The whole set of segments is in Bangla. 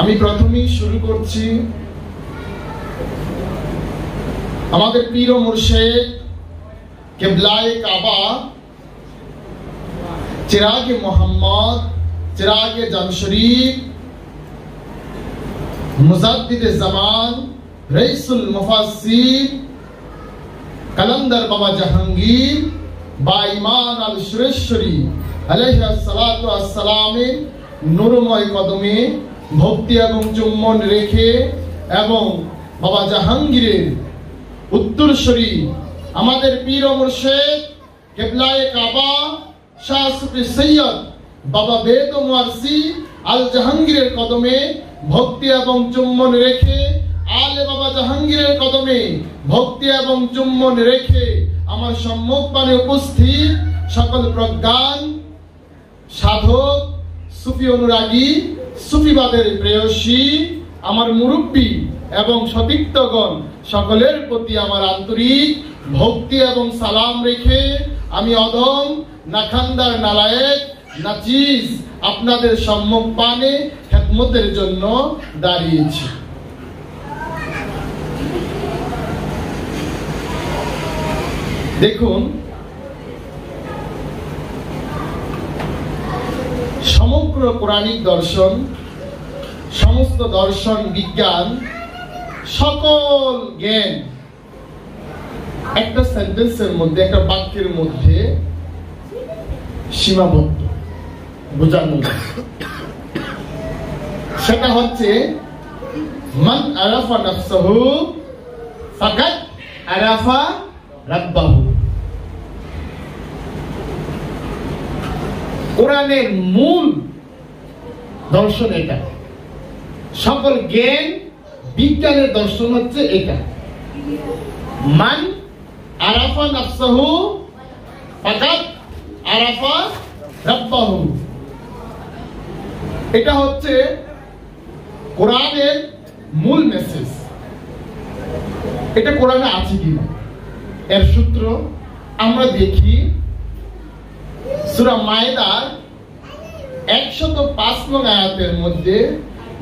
আমি প্রথমেই শুরু করছি আমাদের পীর ও মুর্শিদ কিবলায়ে কাবা চিরাগে মোহাম্মদ চিরাগে জামশরীফ মুজাদ্দিদে জামান রাইসুল মুফাসসির কালান্দার বাবা জাহাঙ্গীর বা ইমান আল সুরেশ্বরী আলাইহিস সালাতু ওয়াস সালামের নূরময় কদমে ভক্তি এবং চুম্বন রেখে এবং বাবা জাহাঙ্গীরের উত্তরসূরি আমাদের পীর ও মুর্শিদ কিবলায়ে কাবা শাহ সুফি সৈয়দ বাবা বেদ ও মুয়ারসি আল জাহাঙ্গীরের কদমে ভক্তি এবং চুম্বন রেখে আলে বাবা জাহাঙ্গীরের কদমে ভক্তি এবং চুম্বন রেখে আমার সম্মুখপানে উপস্থিত সকল প্রজ্ঞান সাধক সুফি অনুরাগী সুফিবাদের প্রেয়সী আমার মুরব্বী এবং সতীর্থগণ সকলের প্রতি আমার আন্তরিক ভক্তি এবং সালাম রেখে আমি অদম নাখান্দার নালায়েক নাচিস আপনাদের সম্মুখপানে খেদমতের জন্য দাঁড়িয়েছি। দেখুন, সমগ্র কোরআনিক দর্শন, সমস্ত দর্শন বিজ্ঞান, সকল জ্ঞান একটা সেন্টেন্সের মধ্যে, একটা বাক্যের মধ্যে সীমাবদ্ধ, বোঝানো। সেটা হচ্ছে মান আরাফা নাফসাহু ফাকাদ আরাফা রাব্বাহু। কোরআনের মূল দর্শন এটা, সকল জ্ঞান বিজ্ঞানের দর্শন হচ্ছে এটা। মান আরাফা নাফসাহু ফাকাদ আরাফা রাব্বাহু, এটা হচ্ছে কোরআনের মূল মেসেজ। এটা কোরআনে আছে কিনা এর সূত্র আমরা দেখি সূরা মায়েদার 105 নং আয়াতের মধ্যে,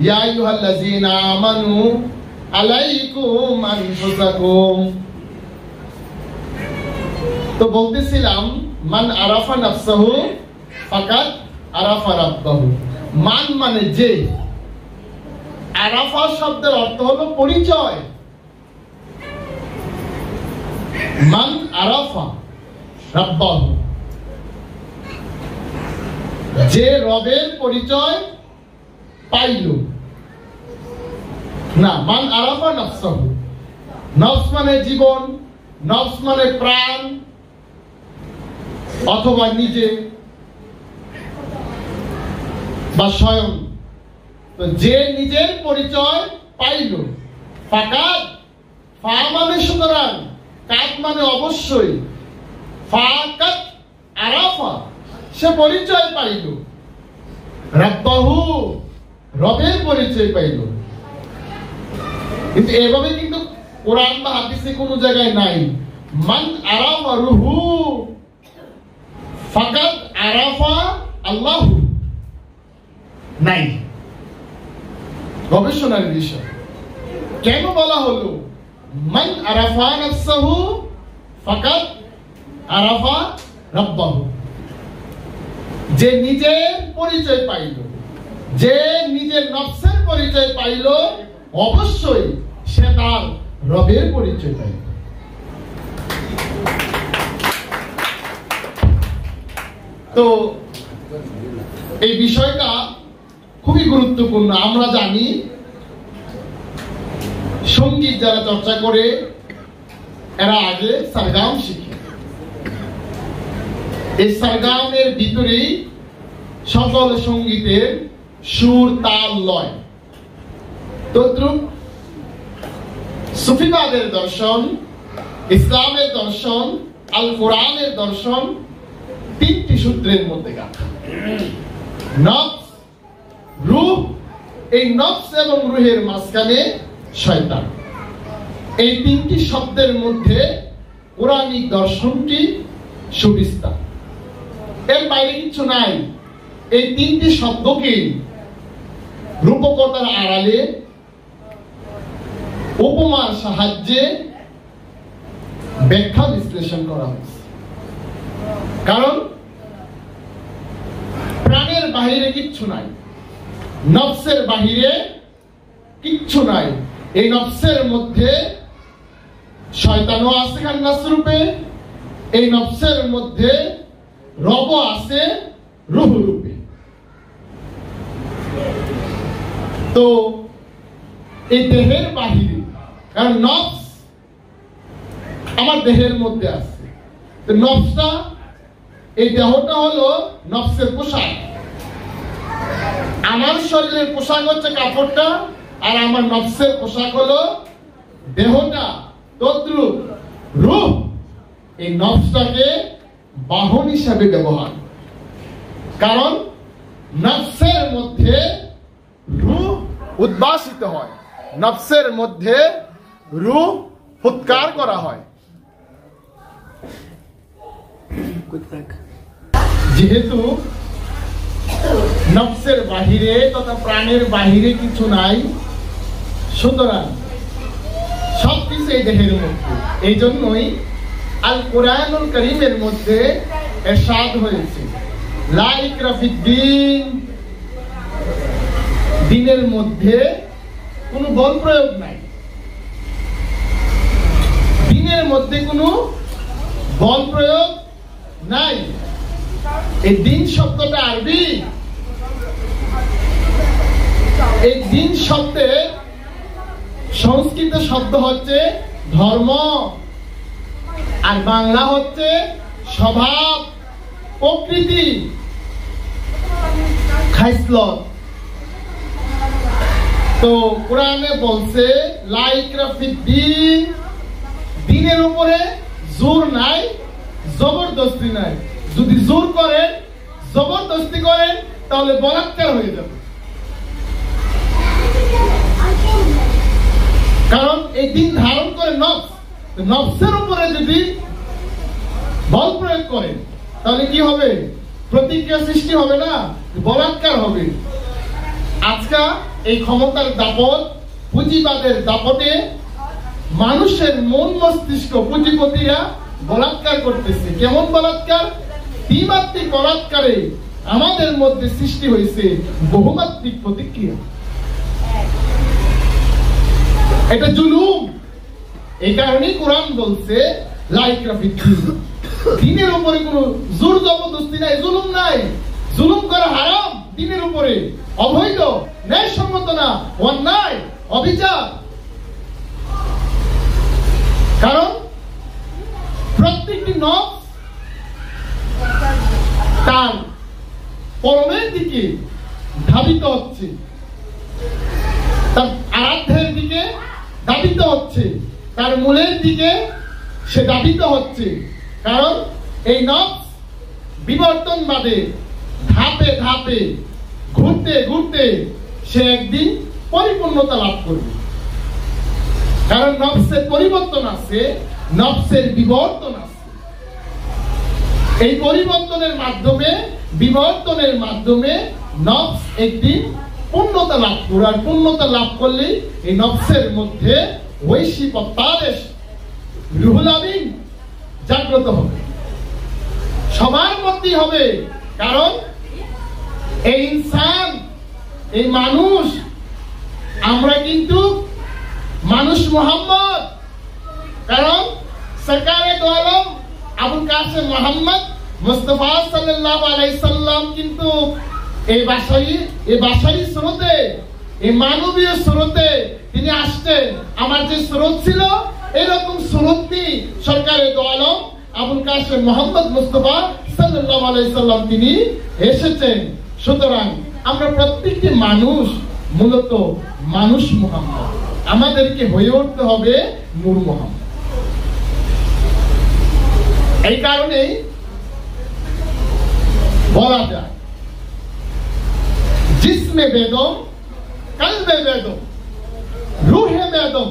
ইয়া আইয়ুহাল্লাযীনা আমানু আলাইকুম আনফুসাকুম। তো বলতেছিলাম মান আরাফা নাফসাহু ফাকাদ আরাফা রাব্বাহু। মান মানে যে, আরাফা শব্দের অর্থ হলো পরিচয়। মান আরাফা রাব্বাহু, যে রবের পরিচয় পাইল। না, মান আরাফা নফসাহু, নফস মানে জীবন, নফস মানে প্রাণ অথবা নিজে বা স্বয়ং। তো যে নিজের পরিচয় পাইল, ফাকাদ, ফা মানে সুতরাং, কাদ মানে অবশ্যই, ফাকাদ আরাফা, সে পরিচয় পাইল, রাব্বাহু, রবের পরিচয় পাইল। কিন্তু এভাবে কিন্তু কোরআন বা হাদিসে কোনো জায়গায় নাই মান আরাফা রুহু ফাকাদ আরাফা আল্লাহু, নাই। গবেষণার বিষয়। কেন বলা হলো মান আরাফা নাফসাহু ফাকাদ আরাফা রাব্বাহু? যে নিজের পরিচয় পাইল, যে নিজের নফসের পরিচয় পাইল, অবশ্যই সে তার রবের পরিচয় পাইল। তো এই বিষয়টা খুবই গুরুত্বপূর্ণ। আমরা জানি সঙ্গীত যারা চর্চা করে এরা আগে সারগাম শিখে, এই সারগামের ভিতরেই সকল সঙ্গীতের সুর, তাল, লয়। তদ্রূপ সুফিবাদের দর্শন, ইসলামের দর্শন, আল কোরআনের দর্শন তিনটি সূত্রের মধ্যে গাঁথা। নফস, রূহ, এই নফস এবং রূহের মাঝখানে শয়তান। এই তিনটি শব্দের মধ্যে কোরআনিক দর্শনটি সুবিস্তার, এর বাইরে কিছু নাই। এই তিনটি শব্দকে রূপকথার আড়ালে উপমার সাহায্যে ব্যাখ্যা বিশ্লেষণ করা হয়েছে। কারণ প্রাণের বাহিরে কিচ্ছু নাই, নফসের বাহিরে কিচ্ছু নাই। এই নফসের মধ্যে শয়তানও আছে খান্নাস রূপে, এই নফসের মধ্যে রব আছে রূহ রূপে। তো এই দেহের বাহিরে, কারণ নফস আমার দেহের মধ্যে আছে, তো নফসটা, এই দেহটা হলো নফসের পোশাক। আমার শরীরের পোশাক হচ্ছে কাপড়টা, আর আমার নফসের পোশাক হলো দেহটা। তদ্রূপ রূহ এই নফসটাকে বাহন হিসাবে ব্যবহার, কারণ নফসের মধ্যে রূহ উদ্ভাসিত হয়, নফসের মধ্যে রূহ ফুৎকার করা হয়। যেহেতু নফসের বাহিরে তথা প্রাণের বাহিরে কিছু নাই, সুতরাং সবকিছু এই দেহের মধ্যে। এই জন্যই আল কোরআনুল কারীমের মধ্যে ইরশাদ হয়েছে, লা ইকরাহা ফিদ্দীন, দ্বীনের মধ্যে কোনো বল প্রয়োগ নাই, দ্বীনের মধ্যে কোনো বল প্রয়োগ নাই। এই দ্বীন শব্দটা আরবি, এই দ্বীন শব্দের সংস্কৃত শব্দ হচ্ছে ধর্ম, আর বাংলা হচ্ছে স্বভাব, প্রকৃতি, খাইসলত। তো কোরআনে বলছে লা ইকরাহা ফিদ্দীন, দ্বীনের উপরে জোর নাই, জবরদস্তি নাই। যদি জোর করেন, জবরদস্তি করেন, তাহলে বলাৎকার হয়ে যাবে। কারণ এই দিন ধারণ করে নফস, নফসের উপরে যদি বল প্রয়োগ করেন তাহলে কি হবে? প্রতিক্রিয়া সৃষ্টি হবে না, বলাৎকার হবে। আজকে এই ক্ষমতার দাপট, পুঁজিবাদের দাপটে মানুষের মন মস্তিষ্ক পুঁজিপতিরা বলাৎকার করতেছে। কেমন বলাৎকার? দ্বিমাত্রিক বলাৎকারে আমাদের মধ্যে সৃষ্টি হয়েছে বহুমাত্রিক প্রতিক্রিয়া। এটা জুলুম। এই কারণেই কোরআন বলছে লা ইকরাহা ফিদ্দীন, দ্বীনের উপরে কোনো জোর জবরদস্তি নাই, জুলুম নাই। জুলুম করা হারাম, দ্বীনের উপরে অবৈধ, ন্যায়সঙ্গত না, অন্যায়, অবিচার। কারণ প্রত্যেকটি নফস তার পরমের দিকে ধাবিত হচ্ছে, তার আরাধ্যের দিকে ধাবিত হচ্ছে, তার মূলের দিকে সে ধাবিত হচ্ছে। কারণ এই নফস বিবর্তনবাদে ধাপে ধাপে ঘুরতে ঘুরতে সে একদিন পরিপূর্ণতা লাভ করবে। কারণ নফসের পরিবর্তন আছে, নফসের বিবর্তন আছে। এই পরিবর্তনের মাধ্যমে, বিবর্তনের মাধ্যমে নফস একদিন পূর্ণতা লাভ করবে। আর পূর্ণতা লাভ করলে এই নফসের মধ্যে ঐশী প্রত্যাদেশ, রুহুল আমিন জাগ্রত হবে, সবার মধ্যেই হবে। কারণ এই ইনসান, এই মানুষ, আমরা কিন্তু মানুষ মোহাম্মদ। কারণ সরকারে দো আলম আবুল কাসেম মোহাম্মদ মুস্তাফা সাল্লাল্লাহু আলাইহি সাল্লাম কিন্তু এই বাসারি স্রোতে, এই মানবীয় স্রোতে তিনি আসতেন। আমার যে স্রোত ছিল, এরকম স্রোত নিয়ে সরকারে দো আলম আবুল কাসেম মোহাম্মদ মুস্তাফা সাল্লাল্লাহু আলাইহি সাল্লাম তিনি এসেছেন। সুতরাং আমরা প্রত্যেকটি মানুষ মূলত মানুষ মুহাম্মদ, আমাদেরকে হয়ে উঠতে হবে নূর মুহাম্মদ। এই কারণেই বলা যায় जिसमें बेदम कल्बे बेदम रूहे बेदम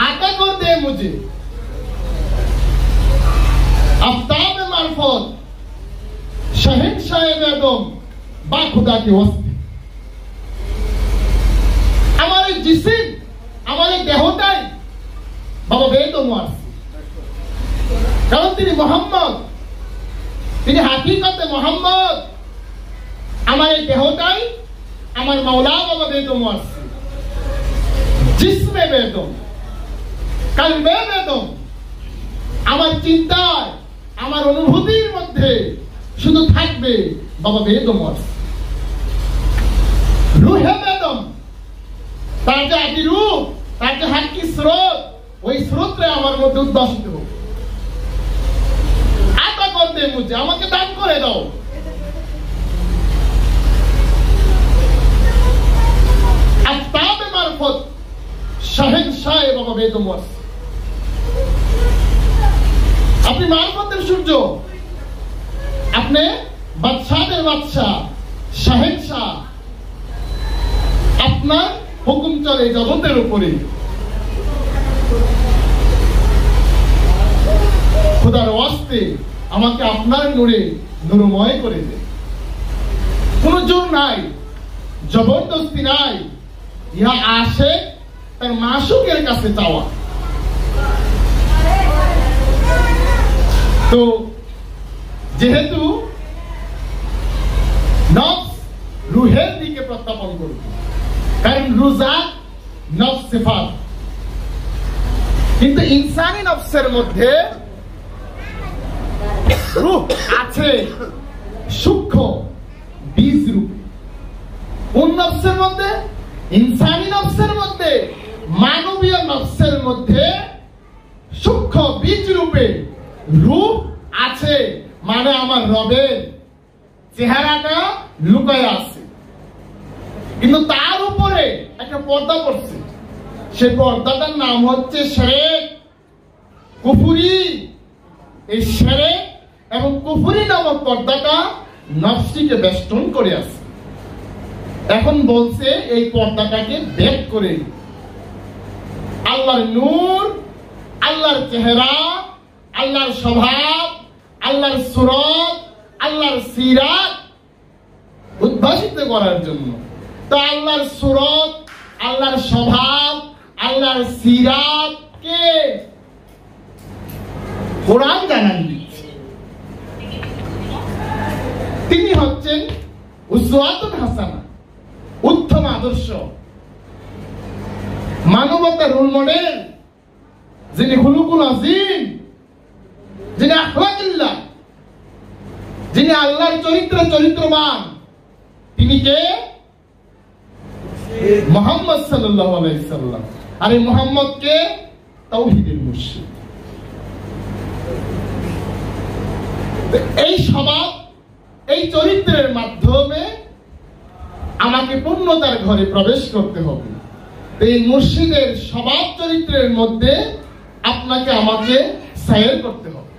आता कर दे मुझे आफ्ताब मार्फत शहनशाह बेदम बा खुदा की वस्ती। জিসিম, আমার এই দেহটাই বাবা বেদম আসছে, কারণ তিনি মোহাম্মদ, তিনি হাকিকতে মোহাম্মদ। আমার এই দেহটাই আমার মাওলা বাবা বেদম আসছে, জিসমে বেদম, কালবে বেদম। আমার চিন্তায়, আমার অনুভূতির মধ্যে শুধু থাকবে বাবা বেদম আসছে। রুহে বেদম, তার যে আদি রূপ, তার যে হাক্কি স্রোত, ওই স্রোতরে আমার মধ্যে উদ্ভাসিত হোক। আতা করতে মুঝে, আমাকে দান করে দাও। আফতাবে মারফত শাহেনশাহ বাবা বেদম আসছে। আপনি মারফতের সূর্য, আপনি বাদশাহের বাদশাহ, শাহেনশাহ। আপনার হুকুম চলে জগতের উপরে। খোদার ওয়াস্তে আমাকে আপনার নূরে নূরময় করে দে। কোন জোর নাই, জবরদস্তি নাই, ইহা আসে তার মাসুকের কাছে চাওয়া। তো যেহেতু নফস রুহের দিকে প্রত্যাপন করবে, কারণ রুজা নফস সিফাত, কিন্তু ইনসানি নফসের মধ্যে রূহ আছে সূক্ষ্ম বীজ রূপে। কোন নফসের মধ্যে? ইনসানি নফসের মধ্যে, মানবীয় নফসের মধ্যে সূক্ষ্ম বীজ রূপে রূহ আছে। মানে আমার রবের চেহারাটা লুকায় আছে, কিন্তু তার উপরে একটা পর্দা পড়ছে। সে পর্দাটার নাম হচ্ছে শিরক, কুফরি। এই শিরক এবং কুফরি নামক পর্দাটা নফসটিকে বেষ্টন করে আছে। এখন বলছে এই পর্দাটাকে বের করে আল্লাহর নূর, আল্লাহর চেহারা, আল্লাহর স্বভাব, আল্লাহর সুরত, আল্লাহর সিরাত উদ্ভাসিত করার জন্য। তো আল্লাহর সুরত, আল্লাহর স্বভাব, আল্লাহর সিরাত কে কোরআন জানান দিচ্ছে। তিনি হচ্ছেন উসওয়াতুন হাসানা, উত্তম আদর্শ, মানবতার রোল মডেল, যিনি খুলুকুল আযীম, যিনি আখলাকুল্লাহ, যিনি আল্লাহর চরিত্রবান। তিনি কে? মুহাম্মদ সাল্লাল্লাহু আলাইহি সাল্লাম। আর এই মুহাম্মদ কে? তাওহীদের মুর্শিদ। এই স্বভাব, এই চরিত্রের মাধ্যমে আমাকে পূর্ণতার ঘরে প্রবেশ করতে হবে। এই মুর্শিদের স্বভাব চরিত্রের মধ্যে আপনাকে আমাকে সায়ের করতে হবে,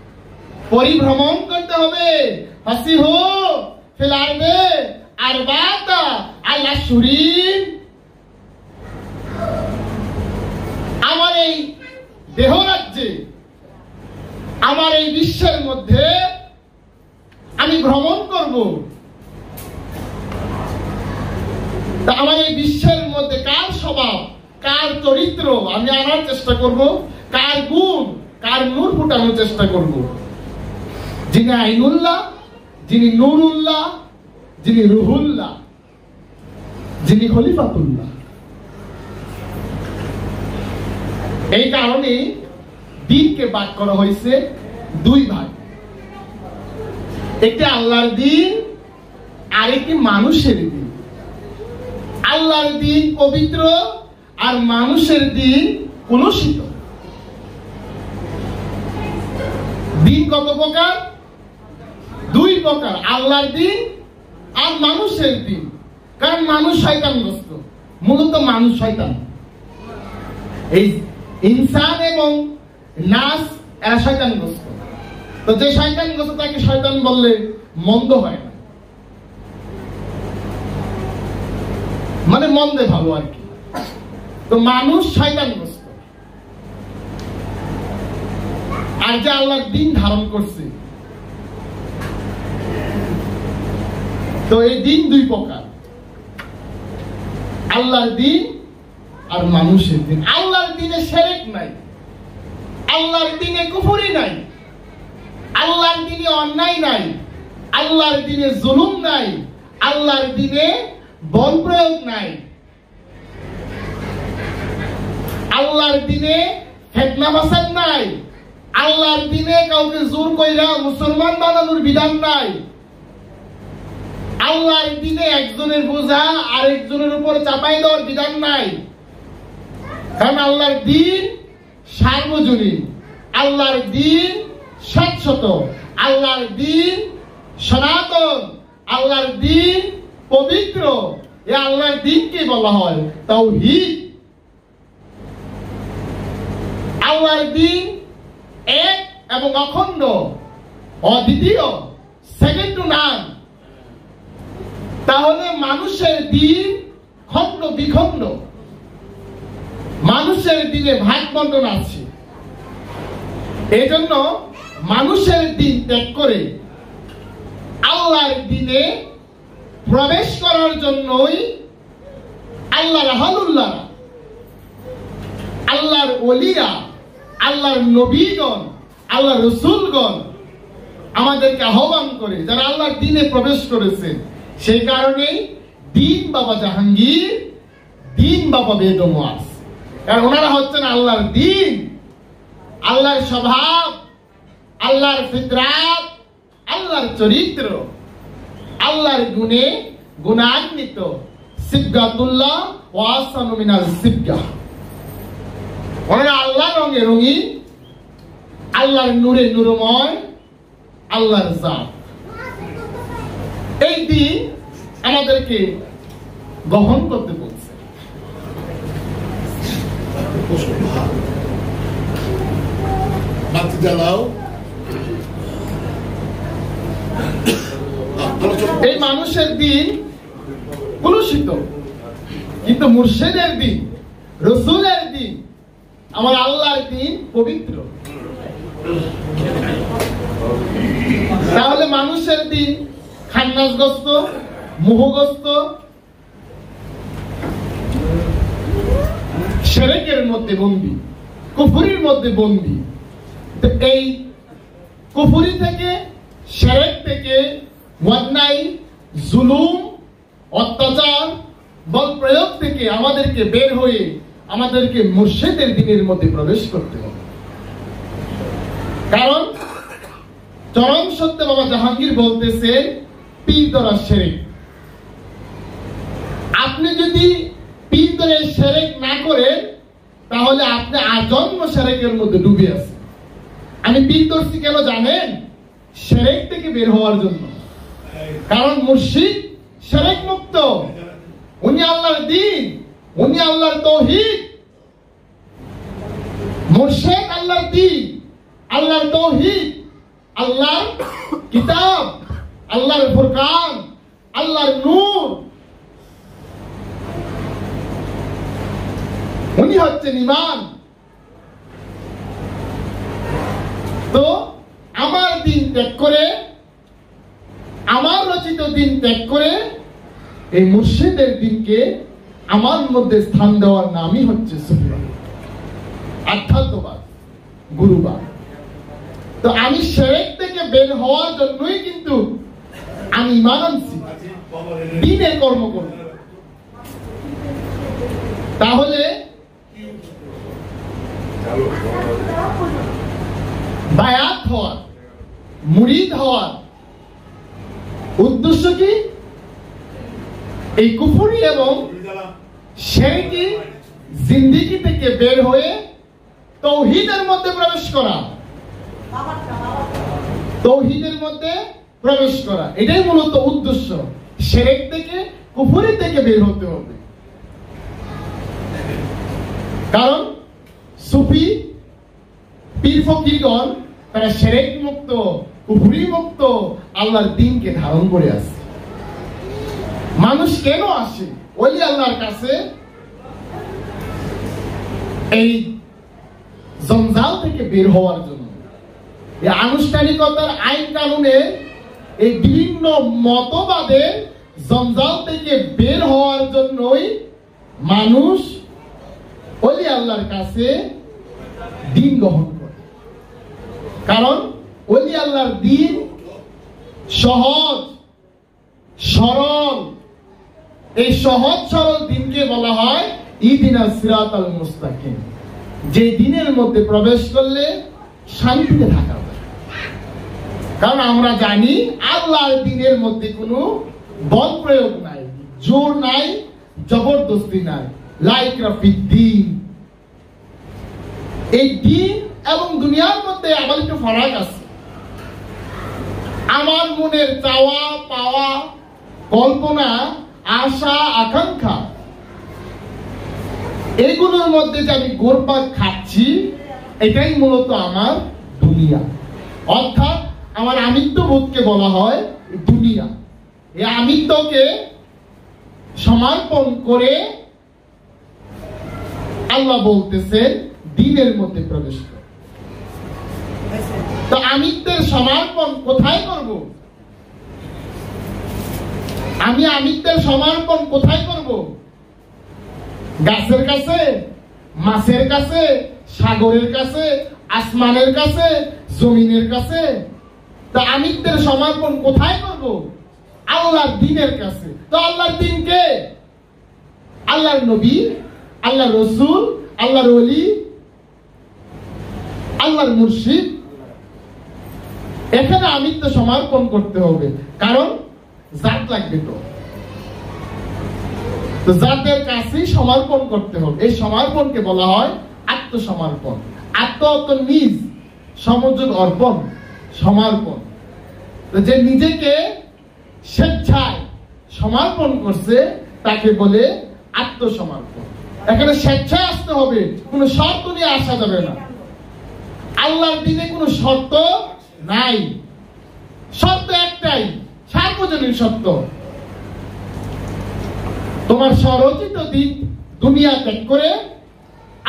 পরিভ্রমণ করতে হবে। ফাসিহু ফিল আরদে আরবাতা আল্লাহ শুরিন। আমার এই দেহ রাজ্যে, আমার এই বিশ্বের মধ্যে আমি ভ্রমণ করব। তা আমার এই বিশ্বের মধ্যে কার স্বভাব, কার চরিত্র আমি আনার চেষ্টা করব, কার গুণ, কার নূর ফুটানোর চেষ্টা করব। যিনি আইনুল্লাহ, যিনি নূরুল্লাহ, যিনি রুহুল্লাহ, যিনি খলিফাতুল্লাহ। এই কারণে দিনকে ভাগ করা হয়েছে দুই ভাগ। একটি আল্লাহর দিন, আর একটি মানুষের দিন। আল্লাহর দিন পবিত্র, আর মানুষের দিন কলুষিত। দিন কত প্রকার? দুই প্রকার, আল্লাহর দিন আর মানুষের দিন। কারণ মানুষ শয়তানগ্রস্ত, মূলত মানুষ শয়তান। এই ইনসান এবং নাস এরা শয়তানগ্রস্ত। তো যে শয়তানগ্রস্ত তাকে শয়তান বললে মন্দ হয় না, মানে মন্দে ভালো আর কি। তো মানুষ শয়তানগ্রস্ত। আর যে আল্লাহর দিন ধারণ করছে, তো এই দিন দুই প্রকার, আল্লাহর দিন আর মানুষের দিন। আল্লাহর দিনে শিরক নাই, আল্লাহর দিনে কুফরি নাই, আল্লাহর দিনে অন্যায় নাই, আল্লাহর দিনে জুলুম নাই, আল্লাহর দিনে বল প্রয়োগ নাই, আল্লাহর দিনে ফিতনা ফাসাদ নাই, আল্লাহর দিনে কাউকে জোর কইরা মুসলমান বানানোর বিধান নাই, আল্লাহর দিনে একজনের বোঝা আরেকজনের উপর চাপাই দেওয়ার বিধান নাই। কারণ আল্লাহর দিন সার্বজনীন, আল্লাহর দিন শাশ্বত, আল্লাহর দিন সনাতন, আল্লাহর দিন পবিত্র। এই আল্লাহর দিনকে বলা হয় তাওহীদ। আল্লাহর দিন এক এবং অখণ্ড, অদ্বিতীয়, সেকেন্ড টু নান। তাহলে মানুষের দিন খণ্ড বিখণ্ড, মানুষের দিনে ভাগ বন্টন আছে। এই জন্য মানুষের দিন ত্যাগ করে আল্লাহর দিনে প্রবেশ করার জন্যই আল্লাহর আহলুল্লাহ, আল্লাহর ওলিরা, আল্লাহর নবীগণ, আল্লাহর রাসূলগণ আমাদেরকে আহ্বান করে, যারা আল্লাহর দিনে প্রবেশ করেছে। সেই কারণেই দিন বাবা জাহাঙ্গীর, দিন বাবা বেগম ওয়াজ, কারণ ওনারা হচ্ছেন আল্লাহর দিন, আল্লাহর স্বভাব, আল্লাহর ফিতরাত, আল্লাহর চরিত্র, আল্লাহর গুণে গুণান্বিত। সিবগাতুল্লাহ ওয়া আহসানু মিনাল সিবগাহ। ওনারা আল্লাহর রঙে রঙিন, আল্লাহর নূরে নূরময়, আল্লাহর জাত। এই দিন আমাদেরকে গ্রহণ করতে বলছে। এই মানুষের দিন কলুষিত, কিন্তু মুর্শিদের দিন, রাসূলের দিন, আমার আল্লাহর দিন পবিত্র। তাহলে মানুষের দিন খান্নাসগ্রস্ত, মোহগ্রস্ত, শিরকের মধ্যে বন্দী, কুফরির মধ্যে বন্দী। তো এই কুফরি থেকে, শিরক থেকে, অন্যায়, জুলুম, অত্যাচার, বল প্রয়োগ থেকে আমাদেরকে বের হয়ে আমাদেরকে মুর্শিদের দিনের মধ্যে প্রবেশ করতে হবে। কারণ চরম সত্য বাবা জাহাঙ্গীর বলতেছে, পীর ধরা শিরক। আপনি যদি পীর ধরে শিরক না করেন, তাহলে আপনি আজন্ম শিরকের মধ্যে ডুবে আছেন। আমি পীর ধরছি কেন জানেন? শিরক থেকে বের হওয়ার জন্য। কারণ মুর্শিদ শিরক মুক্ত, উনি আল্লাহর দ্বীন, উনি আল্লাহর তাওহীদ। মুর্শিদ আল্লাহর দ্বীন, আল্লাহর তাওহীদ, আল্লাহর কিতাব, আল্লাহর ফুরকান, আল্লাহর নূর। উনি হচ্ছেন ঈমান। তো আমার দিন ত্যাগ করে, আমার রচিত দিন ত্যাগ করে এই মুর্শিদের দিনকে আমার মধ্যে স্থান দেওয়ার নামই হচ্ছে সুফিবাদ, আধ্যাত্মবাদ, গুরুবাদ। তো আমি শিরক থেকে বের হওয়ার জন্যই কিন্তু আমি ঈমান আনছি, দ্বীনের কর্ম করব। তাহলে বায়াত হওয়ার, মুরিদ হওয়ার উদ্দেশ্য কি? এই কুফরি এবং শিরকি জিন্দেগি থেকে বের হয়ে তাওহীদের মধ্যে প্রবেশ করা, তাওহীদের মধ্যে প্রবেশ করা, এটাই মূলত উদ্দেশ্য। শিরক থেকে, কুফরি থেকে বের হতে হবে। কারণ সুফি পীর ফকিরগণ তারা শিরক মুক্ত, কুফরি মুক্ত, আল্লাহর দ্বীনকে ধারণ করে আছে। মানুষ কেন আসে ওলি আল্লাহর কাছে? এই জঞ্জাল থেকে বের হওয়ার জন্য। এই আনুষ্ঠানিকতার, আইন কানুনে, এই বিভিন্ন মতবাদের জঞ্জাল থেকে বের হওয়ার জন্যই মানুষ ওলি আল্লাহর কাছে দিন গ্রহণ করে। কারণ ওলি আল্লাহর দিন সহজ সরল। এই সহজ সরল দিনকে বলা হয় ইহদিনাস সিরাতাল মুস্তাকিম। যে দিনের মধ্যে প্রবেশ করলে শান্তিতে থাকা যায়। কারণ আমরা জানি আল্লাহর দিনের মধ্যে কোনো বল প্রয়োগ নাই, জোর নাই, জবরদস্তি নাই। লাইকরা ফিদ্দিন। এই দিন এবং দুনিয়ার মধ্যে আবার একটু ফারাক আছে। আমার মনের চাওয়া পাওয়া, কল্পনা, আশা, আকাঙ্ক্ষা, এগুলোর মধ্যে যে আমি গোরপাক খাচ্ছি, এটাই মূলত আমার দুনিয়া। অর্থাৎ আমার আমিত্ববোধকে বলা হয় দুনিয়া। এই আমিত্বকে সমর্পণ করে আল্লাহ বলতেছেন দিনের মধ্যে প্রবেশ করে। তো আমিত্বের সমর্পণ কোথায় করব? আমি আমিত্বের সমর্পণ কোথায় করব? গাছের কাছে, মাছের কাছে, সাগরের কাছে, আসমানের কাছে, জমিনের কাছে? তো আমিত্বের সমর্পণ কোথায় করব? আল্লাহর দ্বীনের কাছে। তো আল্লাহর দ্বীন কে? আল্লাহর নবী, আল্লাহর রাসূল, আল্লাহর ওলি, আল্লাহর মুর্শিদ। এখানে আমিত্ব সমর্পণ করতে হবে, কারণ জাত লাগবে। তো জাতের কাছেই সমর্পণ করতে হবে। এই সমর্পণকে বলা হয় আত্মসমর্পণ। আত্ম অর্থ নিজ, সমযোগ অর্পণ, সমর্পণ। যে নিজেকে স্বেচ্ছায় সমর্পণ করছে তাকে বলে আত্মসমর্পণ। এখানে স্বেচ্ছায় আসতে হবে, কোনো শর্ত নিয়ে আসা যাবে না। আল্লাহর দ্বীনে কোনো শর্ত নাই। শর্ত একটাই, সার্বজনীন সত্য। তোমার স্বরচিত দিন দুনিয়া ত্যাগ করে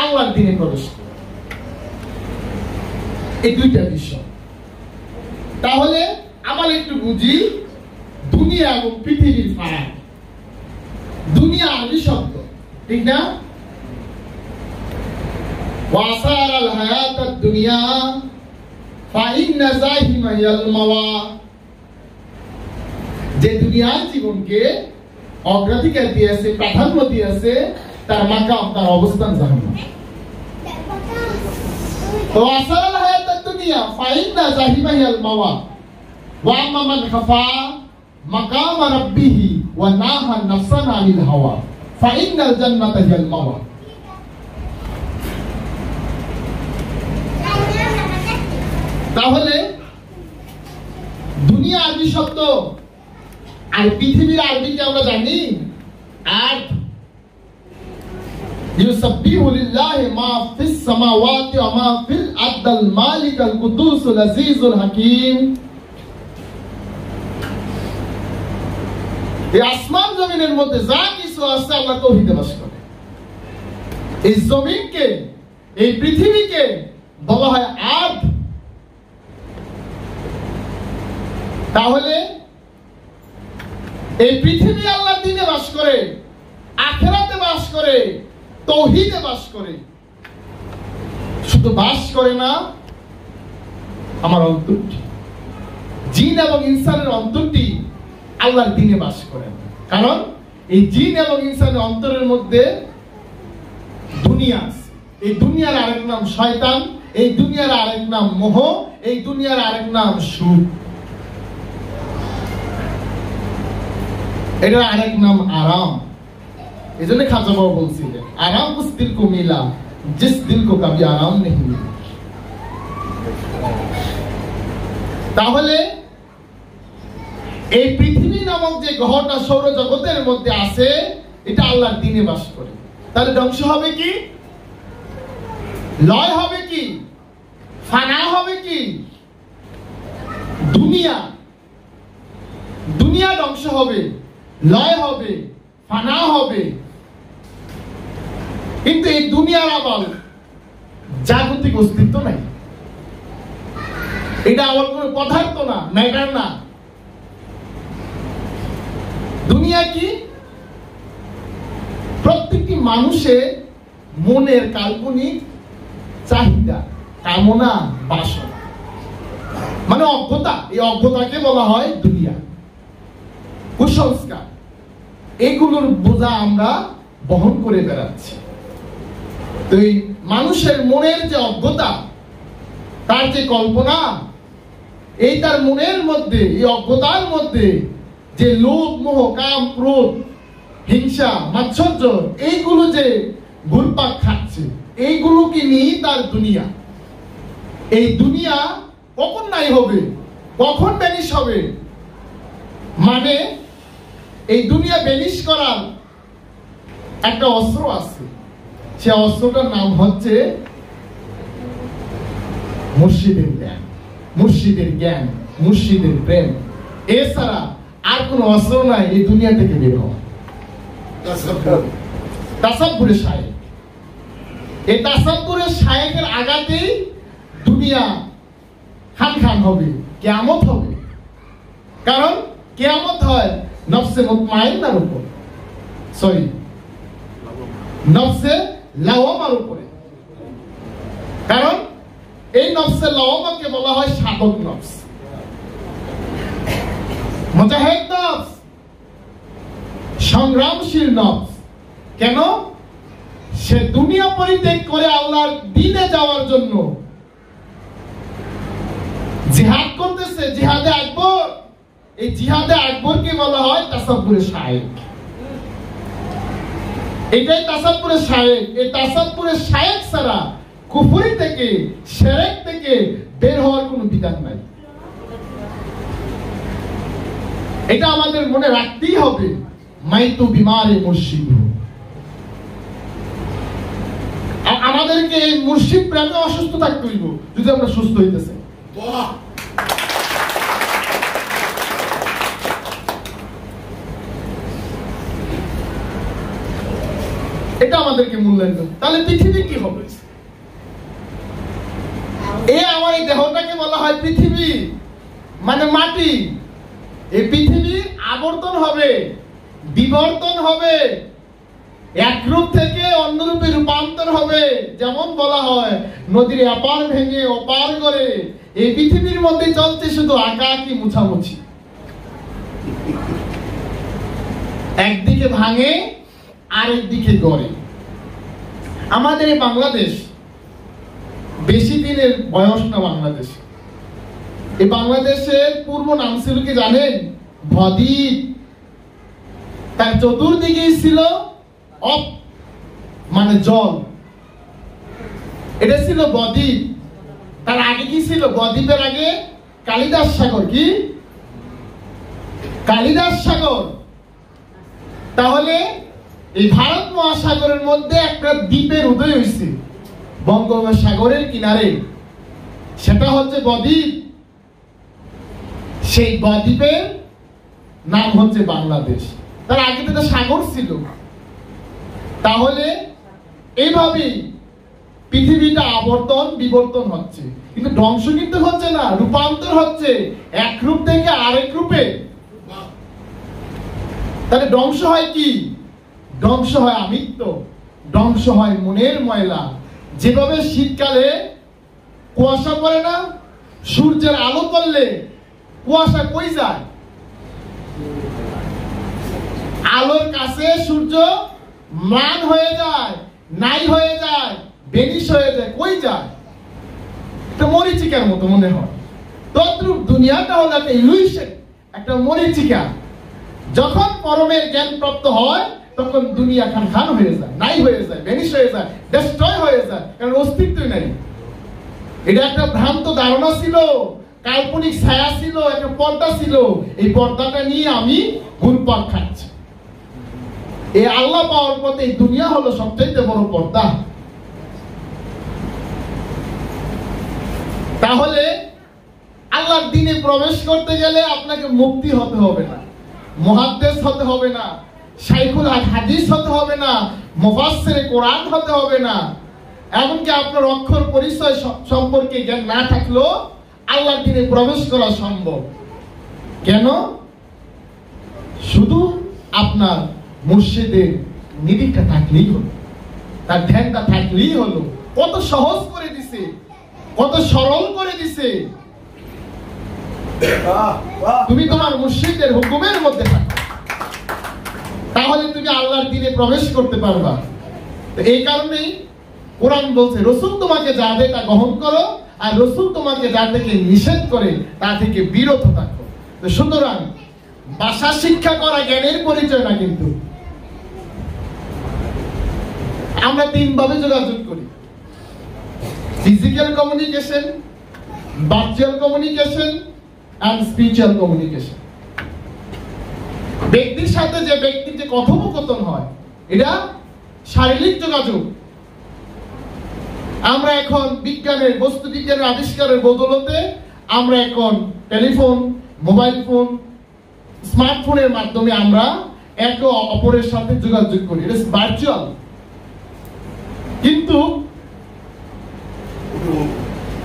আল্লাহর দ্বীনে প্রবেশ করো। এই দুইটা বিষয়। তাহলে আমরা একটু বুঝি দুনিয়া এবং পৃথিবীর ফারাক। দুনিয়া আরবি শব্দ, ঠিক না? ওয়াসারাল হায়াতাদ দুনিয়া ফাইন্না যাহিমা হিয়াল মাওয়া। যে দুনিয়ার জীবনকে অগ্রাধিকার দিয়েছে, প্রাধান্য দিয়েছে, তার মাকাম, তার অবস্থান জাহান্নাম। ওয়াসারাল হায়াতাদ দুনিয়া ফাইন্না যাহিমা হিয়াল মাওয়া ওয়া আম্মা মান খাফা মাকাম রাব্বিহি ওয়া নাহা নাফসান আনিল হাওয়া ফাইন্নাল জান্নাতা হিয়াল মাওয়া। তাহলে দুনিয়া আরবি শব্দ, আর পৃথিবীর আরবিকে আমরা জানি আরদ। ইউসাব্বিহু লিল্লাহি মা ফিস সামাওয়াতি ওয়া মা ফিল আরদিল মালিকুল কুদ্দুসুল আজিজুল হাকীম। এই আসমান জমিনের মধ্যে যা কিছু আছে আল্লাহ তাওহীদে বাস করে। এই জমিনকে, এই পৃথিবীকে বলা হয় আরদ। তাহলে এই পৃথিবী আল্লাহর দ্বীনে বাস করে, আখিরাতে বাস করে, তাওহীদে বাস করে। শুধু বাস করে না, আমার অন্তরটি, জিন এবং ইনসানের অন্তরটি আল্লাহর দ্বীনে বাস করে। কারণ এই জিন এবং ইনসানের অন্তরের মধ্যে দুনিয়া আছে। এই দুনিয়ার আরেক নাম শয়তান, এই দুনিয়ার আরেক নাম মোহ, এই দুনিয়ার আরেক নাম সুখ, এটার আরেক নাম আরাম। এই জন্য খাজা বাবা বলছিলেন, আরাম উস দিল কো মিলা জিস দিল কো কবি আরাম নেহি মিলা। তাহলে এই পৃথিবী নামক যে গ্রহটা সৌরজগতের মধ্যে আছে, এটা আল্লাহর দ্বীনে বাস করে। তাহলে ধ্বংস হবে কি? লয় হবে কি? ফানা হবে কি? দুনিয়া, দুনিয়া ধ্বংস হবে, লয় হবে, ফানা হবে। কিন্তু এই দুনিয়ার আবার জাগতিক অস্তিত্ব নাই। এটা আমার কোনো পদার্থ না, ম্যাটার না। দুনিয়া কি? প্রত্যেকটি মানুষের মনের কাল্পনিক চাহিদা, কামনা, বাসনা, মানে অজ্ঞতা। এই অজ্ঞতাকে বলা হয় দুনিয়া, কুসংস্কার। এগুলোর বোঝা আমরা বহন করে বেড়াচ্ছি। তো এই মানুষের মনের যে অজ্ঞতা, তার যে কল্পনা, এই তার মনের মধ্যে, এই অজ্ঞতার মধ্যে যে লোভ, মোহ, কাম, ক্রোধ, হিংসা, মাৎসর্য, এইগুলো যে ঘুরপাক খাচ্ছে, এইগুলোকে নিয়ে তার দুনিয়া। এই দুনিয়া কখন নাই হবে, কখন বেনিশ হবে, মানে এই দুনিয়া বেনিশ করার একটা অস্ত্র আছে। সে অস্ত্রটার নাম হচ্ছে মুর্শিদের জ্ঞান, মুর্শিদের জ্ঞান, মুর্শিদের প্রেম। এছাড়া আর কোন অস্ত্র নাই এই দুনিয়া থেকে বের হওয়া। তাসাব্বুরে শায়েক, এই তাসাব্বুরে শায়েকের আঘাতেই দুনিয়া খান খান হবে, কিয়ামত হবে। কারণ কিয়ামত হয় নফসে মুতমাইন্নার উপর, সরি, নফসে লাওয়ামার উপরে। কারণ এই নফসে লাওয়ামাকে বলা হয় সাধক নফস, মুজাহিদ নফস, সংগ্রামশীল নফস। কেন? সে দুনিয়া পরিত্যাগ করে আল্লাহর দ্বীনে যাওয়ার জন্য জিহাদ করতেছে, জিহাদে আকবর। এই জিহাদে আকবরকে বলা হয় তাসাব্বুরে শায়েক। এটাই তাসাব্বুরে শায়েক। এই তাসাব্বুরে শায়েক ছাড়া কুফরি থেকে, শিরক থেকে বের হওয়ার কোনো বিধান নাই। এটা আমাদের মনে রাখতেই হবে। মাইতু বিমারে মুর্শিদ, আমাদেরকে এই মুর্শিদ প্রেমে অসুস্থ থাকতে হইব যদি আমরা সুস্থ হইতেছে। এটা আমাদেরকে মূল্যায়ন করতে। তাহলে পৃথিবী কি হবে? আমার এই দেহটাকে বলা হয় পৃথিবী, মানে মাটি। এই পৃথিবীর আবর্তন হবে, বিবর্তন হবে, এক রূপ থেকে অন্য রূপে রূপান্তর হবে। যেমন বলা হয় নদীর এপার ভেঙে ওপার করে, এই পৃথিবীর মধ্যে চলছে শুধু আঁকাআঁকি, মুছামুছি। একদিকে ভাঙে, আরেক দিকে গড়ে। আমাদের এই বাংলাদেশ বেশি দিনের বয়স না। বাংলাদেশ, এই বাংলাদেশের পূর্ব নাম ছিল কি জানেন? বদ্বীপ। তার চতুর্দিকেই ছিল মানে জল, এটা ছিল বদ্বীপ। তার আগে কি ছিল? বদ্বীপের আগে কালিদাস সাগর। কি? কালিদাস সাগর। তাহলে এই ভারত মহাসাগরের মধ্যে একটা দ্বীপের উদয় হয়েছে বঙ্গোপসাগরের কিনারে, সেটা হচ্ছে বদ্বীপ। সেই বদ্বীপের নাম হচ্ছে বাংলাদেশ। তার আগে তো সাগর ছিল। তাহলে এইভাবেই পৃথিবীটা আবর্তন বিবর্তন হচ্ছে, কিন্তু ধ্বংস কিন্তু হচ্ছে না, রূপান্তর হচ্ছে এক রূপ থেকে আরেক রূপে। তাহলে ধ্বংস হয় কি? ধ্বংস হয় আমিত্ব, ধ্বংস হয় মনের ময়লা। যেভাবে শীতকালে কুয়াশা পড়ে না, সূর্যের আলো পড়লে কুয়াশা কই যায়? আলোর কাছে সূর্য ম্লান হয়ে যায়, নাই হয়ে যায়, বেনিশ হয়ে যায়। কই যায়? একটা মরিচিকার মতো মনে হয়। তদ্রূপ দুনিয়াটা হলো একটা ইলুশন, একটা মরিচিকা। যখন পরমের জ্ঞান প্রাপ্ত হয় তখন দুনিয়া খান খান হয়ে যায়, নাই হয়ে যায়, বেনিশ হয়ে যায়, ডেস্ট্রয় হয়ে যায়, কারণ অস্তিত্বই নাই। এটা একটা ভ্রান্ত ধারণা ছিল, কাল্পনিক ছায়া ছিল, একটা পর্দা ছিল। এই পর্দাটা নিয়ে আমি ঘুরপাক খাচ্ছি। এই আল্লাহ পাওয়ার পথে এই দুনিয়া হলো সবচেয়ে বড় পর্দা। তাহলে আল্লাহর দ্বীনে প্রবেশ করতে গেলে আপনাকে মুফতি হতে হবে না, মুহাদ্দিস হতে হবে না, শাইখুল হাদিস হতে হবে না, মুফাসসিরে কোরআন হতে হবে না। এমনকি আপনার অক্ষর পরিচয় সম্পর্কে জ্ঞান না থাকলেও আল্লাহর দ্বীনে প্রবেশ করা সম্ভব। কেন? শুধু আপনার মুর্শিদের নিরিখটা থাকলেই হলো। তার ধ্যানটা থাকলেই হলো। কত সহজ করে দিছে, কত সরল করে দিছে। তুমি তোমার মুর্শিদের হুকুমের মধ্যে থাকো, তাহলে তুমি আল্লাহর দ্বীনে প্রবেশ করতে পারবা। তো এই কারণেই কোরআন বলছে রাসূল তোমাকে যা দেয় তা গ্রহণ করো, আর রাসূল তোমাকে যা থেকে নিষেধ করে তা থেকে বিরত থাকো। তো সুতরাং ভাষা শিক্ষা করা জ্ঞানের পরিচয় না, কিন্তু আমরা তিন ভাবে যোগাযোগ করি: physical communication, virtual communication and spiritual communication. ব্যক্তির সাথে যে ব্যক্তির যে কথোপকথন হয়, এটা শারীরিক যোগাযোগ। আমরা এখন বিজ্ঞানের, বস্তু বিজ্ঞানের আবিষ্কারের বদৌলতে আমরা এখন টেলিফোন, মোবাইল ফোন, স্মার্টফোনের মাধ্যমে আমরা একে অপরের সাথে যোগাযোগ করি, এটা ভার্চুয়াল। কিন্তু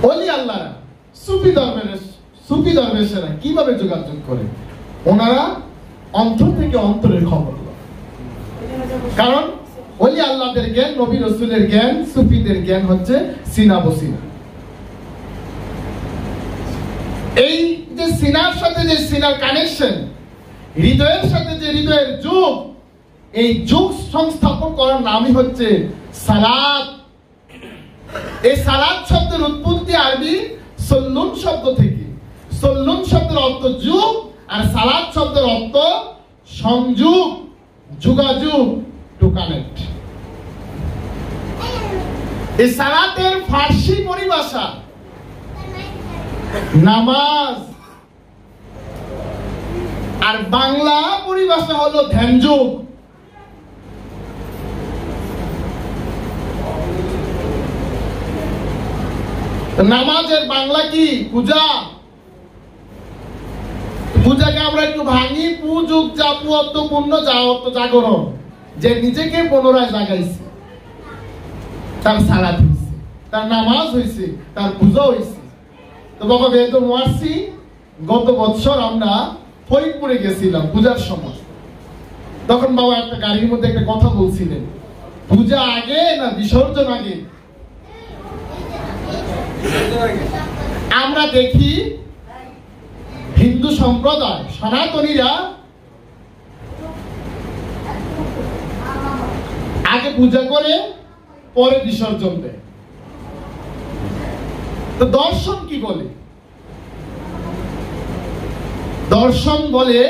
ওলি আল্লাহরা, সুফি দরবেশেরা কিভাবে যোগাযোগ করে? ওনারা অন্তর থেকে অন্তরের খবর লয়। কারণ ওলি আল্লাহদের জ্ঞান, নবী রাসূলের জ্ঞান, সুফিদের জ্ঞান হচ্ছে সিনা বসিনা। এই যে সিনার সাথে যে সিনার কানেকশন, হৃদয়ের সাথে যে হৃদয়ের যোগ, এই যোগ সংস্থাপন করার নামই হচ্ছে সালাত। এই সালাত শব্দের উৎপত্তি আরবি সল্লুন শব্দ থেকে। সল্লুন শব্দের অর্থ যোগ, আর সালাত শব্দের অর্থ সংযোগ, যোগাযোগ, টু কানেক্ট। এই সালাতের ফার্সি পরিভাষা নামাজ, আর বাংলা পরিভাষা হলো ধ্যানযোগ। নামাজের বাংলা কি? পূজা। পূজাকে আমরা একটু ভাঙি, পূজক যা পুয়ত্ত পূর্ণ যা অর্থ জাগরণ, যে নিজেকে পুনরায় জাগাইছে, তার সালাত হয়েছে, তার নামাজ হয়েছে, তার পূজা হয়েছে। তো বাবা বেদম ওয়ার্সি, গত বছর আমরা ফরিদপুরে গেছিলাম পূজার সময়। তখন বাবা একটা গাড়ির মধ্যে একটা কথা বলছিলেন, পূজা আগে না বিসর্জন আগে? আমরা দেখি হিন্দু সম্প্রদায়, সনাতনীরা আগে পূজা করে পরে বিসর্জন দেয়। তো দর্শন কি বলে? দর্শন বলে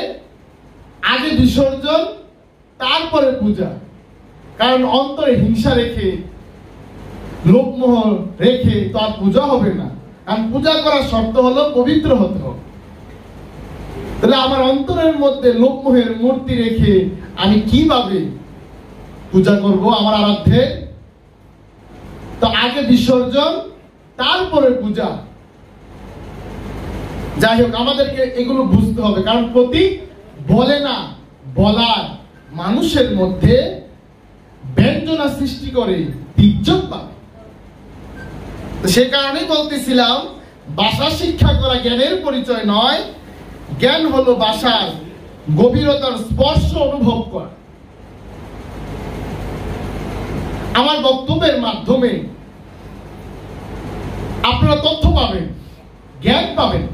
আগে বিসর্জন তারপরে পূজা। কারণ অন্তরে হিংসা রেখে, লোভমোহ রেখে তো আর পূজা হবে না। আর পূজা করার শর্ত হলো পবিত্র হতে হবে। তাহলে আমার অন্তরের মধ্যে লোভমোহের মূর্তি রেখে আমি কিভাবে পূজা করব আমার আরাধ্যে? তো আগে বিসর্জন তারপরে পূজা। যাই হোক, আমাদেরকে এগুলো বুঝতে হবে, কারণ প্রতীক বলে না, বলার মানুষের মধ্যে ব্যঞ্জনা সৃষ্টি করে, ইজ্জত পাবে। সে কারণেই বলতেছিলাম, ভাষা শিক্ষা করা জ্ঞানের পরিচয় নয়, জ্ঞান হলো ভাষার গভীরতার স্পর্শ অনুভব করা। আমার বক্তব্যের মাধ্যমে আপনারা তথ্য পাবেন, জ্ঞান পাবেন।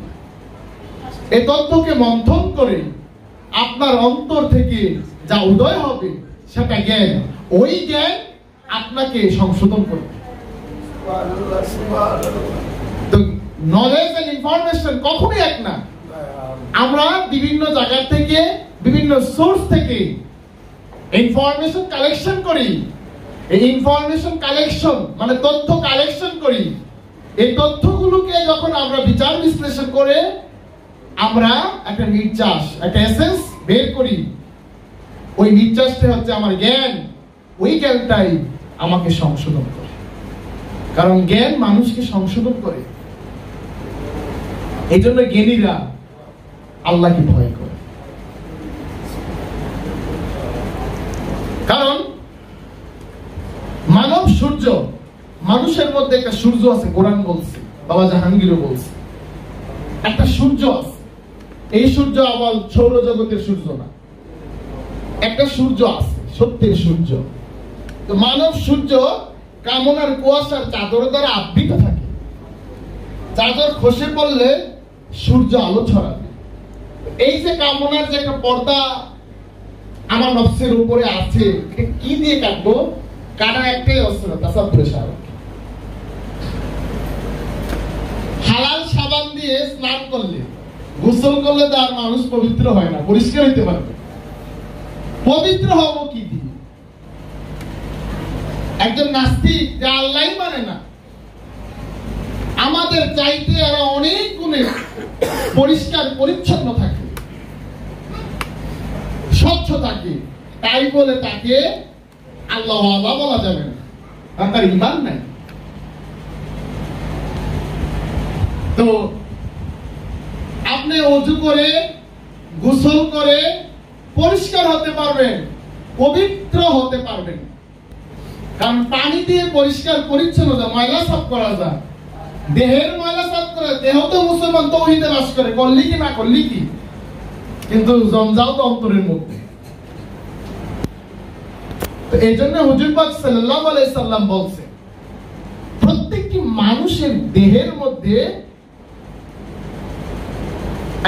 এই তথ্যকে মন্থন করে আপনার অন্তর থেকে যা উদয় হবে সেটা জ্ঞান। ওই জ্ঞান আপনাকে সংশোধন করবে। তো নলেজ এন্ড ইনফরমেশন কখনোই এক না। আমরা বিভিন্ন জায়গা থেকে, বিভিন্ন সোর্স থেকে ইনফরমেশন কালেকশন করি। এই ইনফরমেশন কালেকশন মানে তথ্য কালেকশন করি। এই তথ্যগুলোকে যখন আমরা বিচার বিশ্লেষণ করে আমরা একটা নির্যাস, একটা এসেন্স বের করি, ওই নির্যাসটা হচ্ছে আমার জ্ঞান। ওই জ্ঞানটাই আমাকে সংশোধন করে, কারণ জ্ঞান মানুষকে সংশোধন করে। এই জন্য জ্ঞানীরা আল্লাহকে ভয় করে। কারণ মানব সূর্য, মানুষের মধ্যে একটা সূর্য আছে। কোরআন বলছে, বাবা জাহাঙ্গীরও বলছে, একটা সূর্য আছে। এই সূর্য আবার সৌরজগতের সূর্য না, একটা সূর্য আছে, সত্যের সূর্য। তো মানব সূর্য কামনার কুয়াশার চাদর দ্বারা আবৃত থাকে। চাদর খসে পড়লে সূর্য আলো ছড়াবে। এই যে কামনার যে একটা পর্দা আমার নফসের উপরে আছে, কি দিয়ে কাটবো? কাটার একটাই অস্ত্র, তাসাব্বুরে শাহওয়াত। হালাল সাবান দিয়ে স্নান করলে, গোসল করলে তার মানুষ পবিত্র হয় না, পরিষ্কার হইতে পারবে। পবিত্র হবো কি দিয়ে? একজন নাস্তিক যে আল্লাহই মানে না, আমাদের চাইতে এরা অনেক গুণে পরিষ্কার পরিচ্ছন্ন থাকে, স্বচ্ছ থাকে, তাই বলে তাকে আল্লাহ বলা যাবে না, আর তার ঈমান নাই। তো আপনি ওযু করে গোসল করে পরিষ্কার হতে পারবেন, পবিত্র হতে পারবেন। কারণ পানি দিয়ে পরিষ্কার পরিচ্ছন্নতা, ময়লা সাফ করা যায়। দেহের ময়লা সাফ করে, দেহ তো মুসলমান তৌহিদে বাস করে, করলি কি না করলি কি, কিন্তু জঞ্জাল তো অন্তরের মধ্যে। তো এই জন্য হুজুর পাক সাল্লাল্লাহু আলাইহি সাল্লাম বলছে, প্রত্যেকটি মানুষের দেহের মধ্যে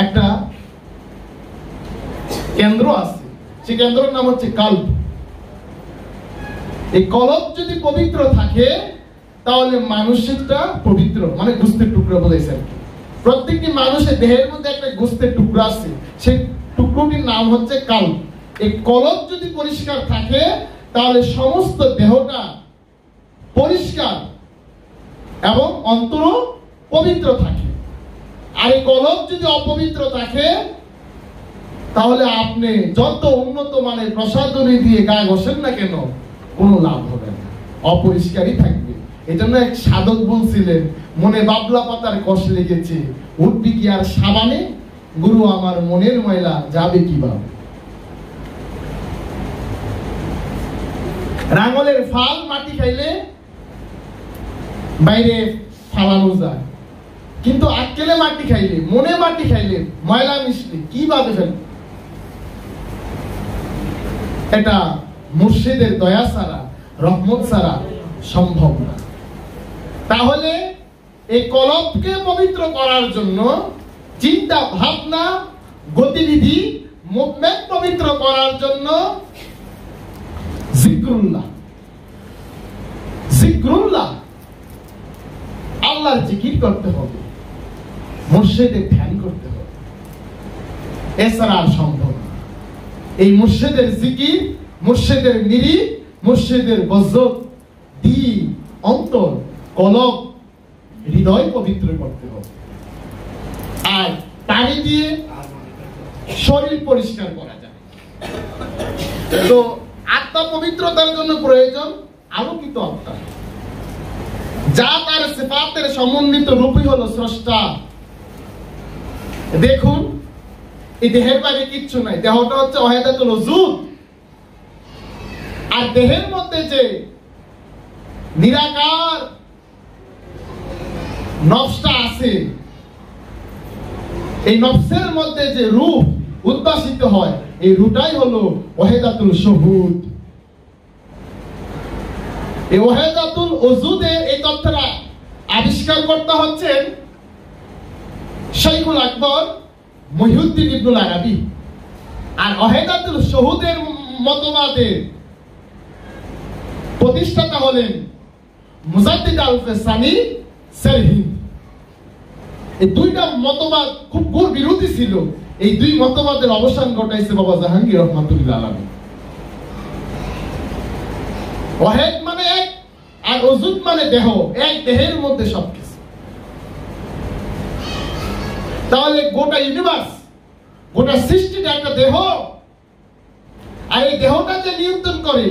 একটা কেন্দ্র আছে, সেই কেন্দ্রের নাম হচ্ছে কলব। এই কলব যদি পবিত্র থাকে তাহলে মানুষটা পবিত্র, মানে গোস্তের টুকরা বলেছে। প্রত্যেকটি মানুষের দেহের মধ্যে একটা গোস্তের টুকরা আছে, সেই টুকরোটির নাম হচ্ছে কলব। এই কলব যদি পরিষ্কার থাকে তাহলে সমস্ত দেহটা পরিষ্কার এবং অন্তর পবিত্র থাকে। আর এই কলব যদি অপবিত্র থাকে তাহলে আপনি যত উন্নত মানের প্রসাধনী দিয়ে গায়ে ঘষেন না কেন, কোনো লাভ হবে না, অপরিষ্কারই থাকবে। এই জন্য এক সাধক বলছিলেন, মনে বাবলা পাতার কষ লেগেছে, উঠবি কি আর সাবানে, গুরু আমার মনের ময়লা যাবে কিভাবে। রাঙলের ফাল মাটি খাইলে বাইরে ফালানো যায়, কিন্তু আক্কেলে মাটি খাইলে, মনে মাটি খাইলে, ময়লা মিশলে কিভাবে ফেলবে? এটা মুর্শিদের দয়া ছাড়া, রহমত ছাড়া সম্ভব না। তাহলে এই কলবকে পবিত্র করার জন্য চিন্তা ভাবনা, গতিবিধি, মুভমেন্ট পবিত্র করার জন্য জিক্রুল্লাহ, জিক্রুল্লাহ, আল্লাহর জিকির করতে হবে, মুর্শিদের ধ্যান করতে হবে, এছাড়া আর সম্ভব না। এই মুর্শিদের জিকির, মুর্শিদের নিরিখ, মুর্শিদের বজ্রত দিয়ে অন্তর, কলব, হৃদয় পবিত্র করতে হবে। আর পানি দিয়ে শরীর পরিষ্কার করা যায়। তো আত্মা পবিত্রতার জন্য প্রয়োজন আলোকিত আত্মা, যা তার সিফাতের সমন্বিত রূপই হলো স্রষ্টা। দেখুন, এই দেহের বাইরে কিচ্ছু নাই, দেহটা হচ্ছে ওয়াহিদাতুল ওজুদ। আর দেহের মধ্যে যে নিরাকার নফসটা আছে, এই নফসের মধ্যে যে রূহ উদ্ভাসিত হয়, এই রূহটাই হলো ওয়াহিদাতুল শুহুদ। এই ওয়াহিদাতুল ওজুদে এই তথ্যটা আবিষ্কার করতে হচ্ছেন শাইখুল আকবর মুহিউদ্দিন ইবনুল আরাবী। আর ওয়াহিদাতুল শুহুদের মতবাদের প্রতিষ্ঠাতা হলেন মুজাদ্দিদ আল-ফিসানি সারহিন। এই দুইটা মতবাদ খুব ঘোর বিরোধী ছিল। এই দুই মতবাদের অবসান ঘটাইছে বাবা জাহাঙ্গীর রহমাতুল্লাহ আলাইহি। ওয়াহিদ মানে এক, আর ওজুদ মানে দেহ, এক দেহের মধ্যে সবকিছু। তাহলে গোটা ইউনিভার্স, গোটা সৃষ্টিটা একটা দেহ। আর এই দেহটা যে নিয়ন্ত্রণ করে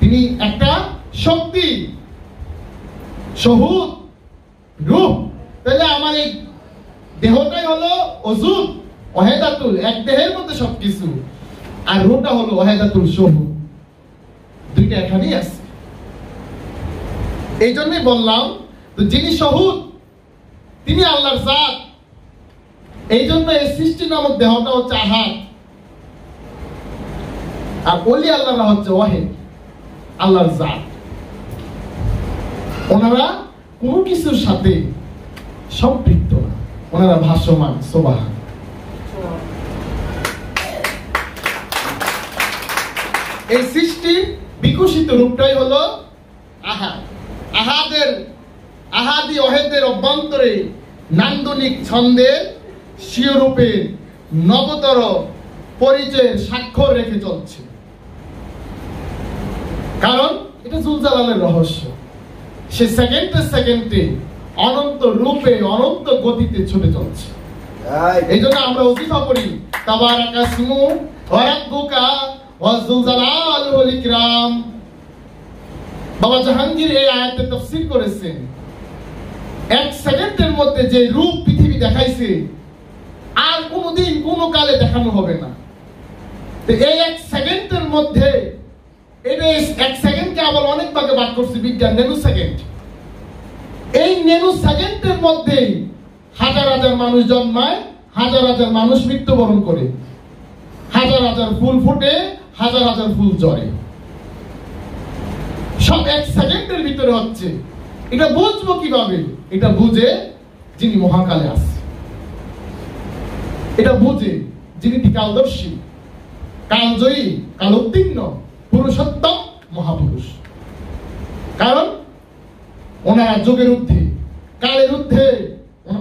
তিনি একটা শক্তি, শুহুদ, রূহ। তাহলে আমার এই দেহটাই হলো ওজুদ, ওয়াহিদাতুল, এক দেহের মধ্যে সবকিছু। আর রূহটা হলো ওয়াহিদাতুল শুহুদ, দুইটা এখানেই আছে। এই জন্যই বললাম, তো যিনি শুহুদ তিনি আল্লাহর জাত। এই জন্য এই সৃষ্টি নামক দেহটা হচ্ছে আহাদ, আর ওলি আল্লাহরা হচ্ছে ওয়াহিদ। আল্লাহর জাত। ওনারা কোনো কিছুর সাথে সম্পৃক্ত না, ওনারা ভাসমান। সুবহান। এই সৃষ্টির বিকশিত রূপটাই হলো আহাদ। আহাদি অহেদের অভ্যন্তরে নান্দনিক ছন্দের স্বীয়রূপে নবতর পরিচয়ের স্বাক্ষর রেখে চলছে। কারণ এটা জুলজালালের রহস্য। সে সেকেন্ডে অনন্ত রূপে অনন্ত গতিতে ছুটে চলছে। এই জন্য আমরা ওজিফা পড়ি, তাবারাকা ইসমু ওয়া রাব্বুকা ওয়া যুলজালালুল ইকরাম। বাবা জাহাঙ্গীর এই আয়াতে তাফসীর করেছেন, এক সেকেন্ডের মধ্যে যে রূপ পৃথিবী দেখাইছে আর কোনোদিন কোনো কালে দেখানো হবে না। তো এই এক সেকেন্ডের মধ্যে, এটা এক সেকেন্ডকে আবার অনেক ভাগে ভাগ করছে বিজ্ঞান, ন্যানো সেকেন্ড। এই ন্যানো সেকেন্ডের মধ্যে হাজার হাজার মানুষ জন্মায়, হাজার হাজার মানুষ মৃত্যুবরণ করে, হাজার হাজার ফুল ফুটে, হাজার হাজার ফুল ঝরে, সব এক সেকেন্ডের ভিতরে হচ্ছে। এটা বুঝবো কিভাবে? এটা বুঝে যিনি মহাকালে আছে, এটা বুঝে যিনি কালদর্শী, কালজয়ী, কালোত্তীর্ণ, পুরুষোত্তম মহাপুরুষ। কারণ ওনারা যুগের ঊর্ধ্বে, কালের ঊর্ধ্বে।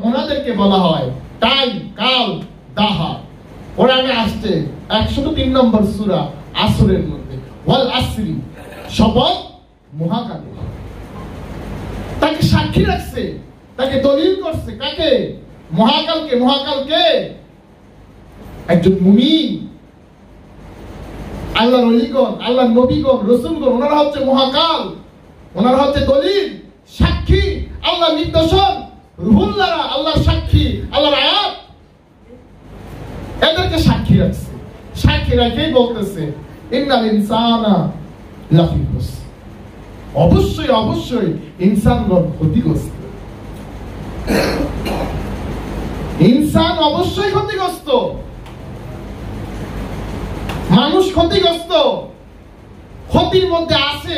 ওনাদেরকে বলা হয় টাইম, কাল, দাহা। কোরআনে আসছে 103 নম্বর সূরা আসরের মধ্যে, ওয়াল আসরি, শপথ মহাকালে। তাকে সাক্ষী রাখছে, তাকে দলিল করছে। কাকে? মহাকালকে। মহাকালকে একজন মুমিন, আল্লাহর ওলিগণ, আল্লাহর নবীগণ, রাসূলগণ, ওনারা হচ্ছে মহাকাল, ওনারা হচ্ছে দলিল, সাক্ষী, আল্লাহর নিদর্শন, রুহুল্লাহরা আল্লাহর সাক্ষী, আল্লাহর আয়াত, এদেরকে সাক্ষী রাখছে। সাক্ষী রাখেই বলতেছে ইন্নাল ইনসানা লাফি খুসর। অবশ্যই অবশ্যই ইনসানগণ ক্ষতিগ্রস্ত। ইনসান অবশ্যই ক্ষতিগ্রস্ত, মানুষ ক্ষতিগ্রস্ত, ক্ষতির মধ্যে আছে।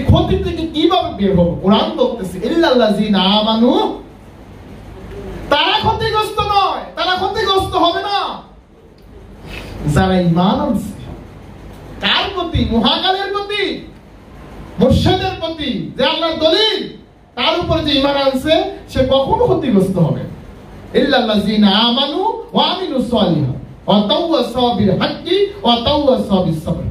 ক্ষতি থেকে কিভাবে বের হবো? কোরআন বলতেছে ইল্লাল্লাযিনা আমানু, তারা ক্ষতিগ্রস্ত নয়, তারা ক্ষতিগ্রস্ত হবে না যারা ঈমান আনছে। কার প্রতি? মহাকালের প্রতি, মুর্শিদের প্রতি, যে আল্লাহর দলিল, তার উপর যে ঈমান আনছে সে কখনো ক্ষতিগ্রস্ত হবে না। ইল্লাল্লাযিনা আমানু ওয়া আমিলুস সালিহাত ওয়া তাওয়াসাউ বিল হাক্কি ওয়া তাওয়াসাউ বিস সাবর।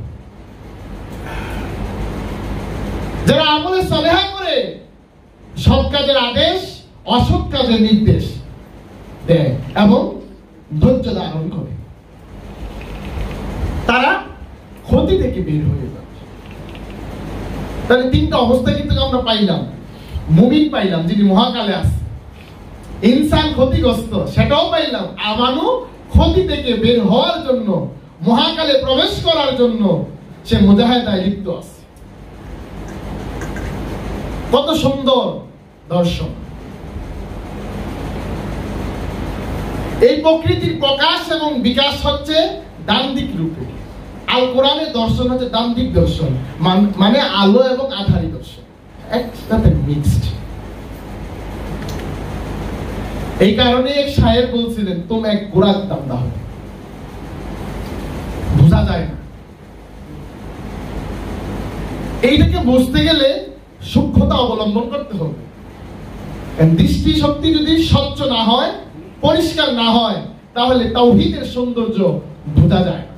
যারা আমলে সালেহা করে, সৎ কাজের আদেশ, অসৎ কাজের নির্দেশ দেয় এবং ধৈর্য ধারণ করে, তারা ক্ষতি থেকে বের হয়ে যাবে। তাহলে তিনটা অবস্থা কিন্তু আমরা পাইলাম। মুমিন পাইলাম যিনি মহাকালে আছে, ইনসান ক্ষতিগ্রস্ত সেটাও পাইলাম, আমানু ক্ষতি থেকে বের হওয়ার জন্য, মহাকালে প্রবেশ করার জন্য সে মুজাহিদায় লিপ্ত আছে। কত সুন্দর দর্শন! এই প্রকৃতির প্রকাশ এবং বিকাশ হচ্ছে দান্দিক রূপে। আল কোরআনের দর্শন হচ্ছে দান্দিক দর্শন, মানে আলো এবং আধারি দর্শন, একসাথে মিক্সড। এই কারণে এক শায়ের বলছিলেন, তুমি এক গোড়ার দাম দাও, বোঝা যায় না। এইটাকে বুঝতে গেলে সূক্ষ্মতা অবলম্বন করতে হবে। দৃষ্টি শক্তি যদি স্বচ্ছ না হয়, পরিষ্কার না হয়, তাহলে তাওহীদের সৌন্দর্য বোঝা যায় না।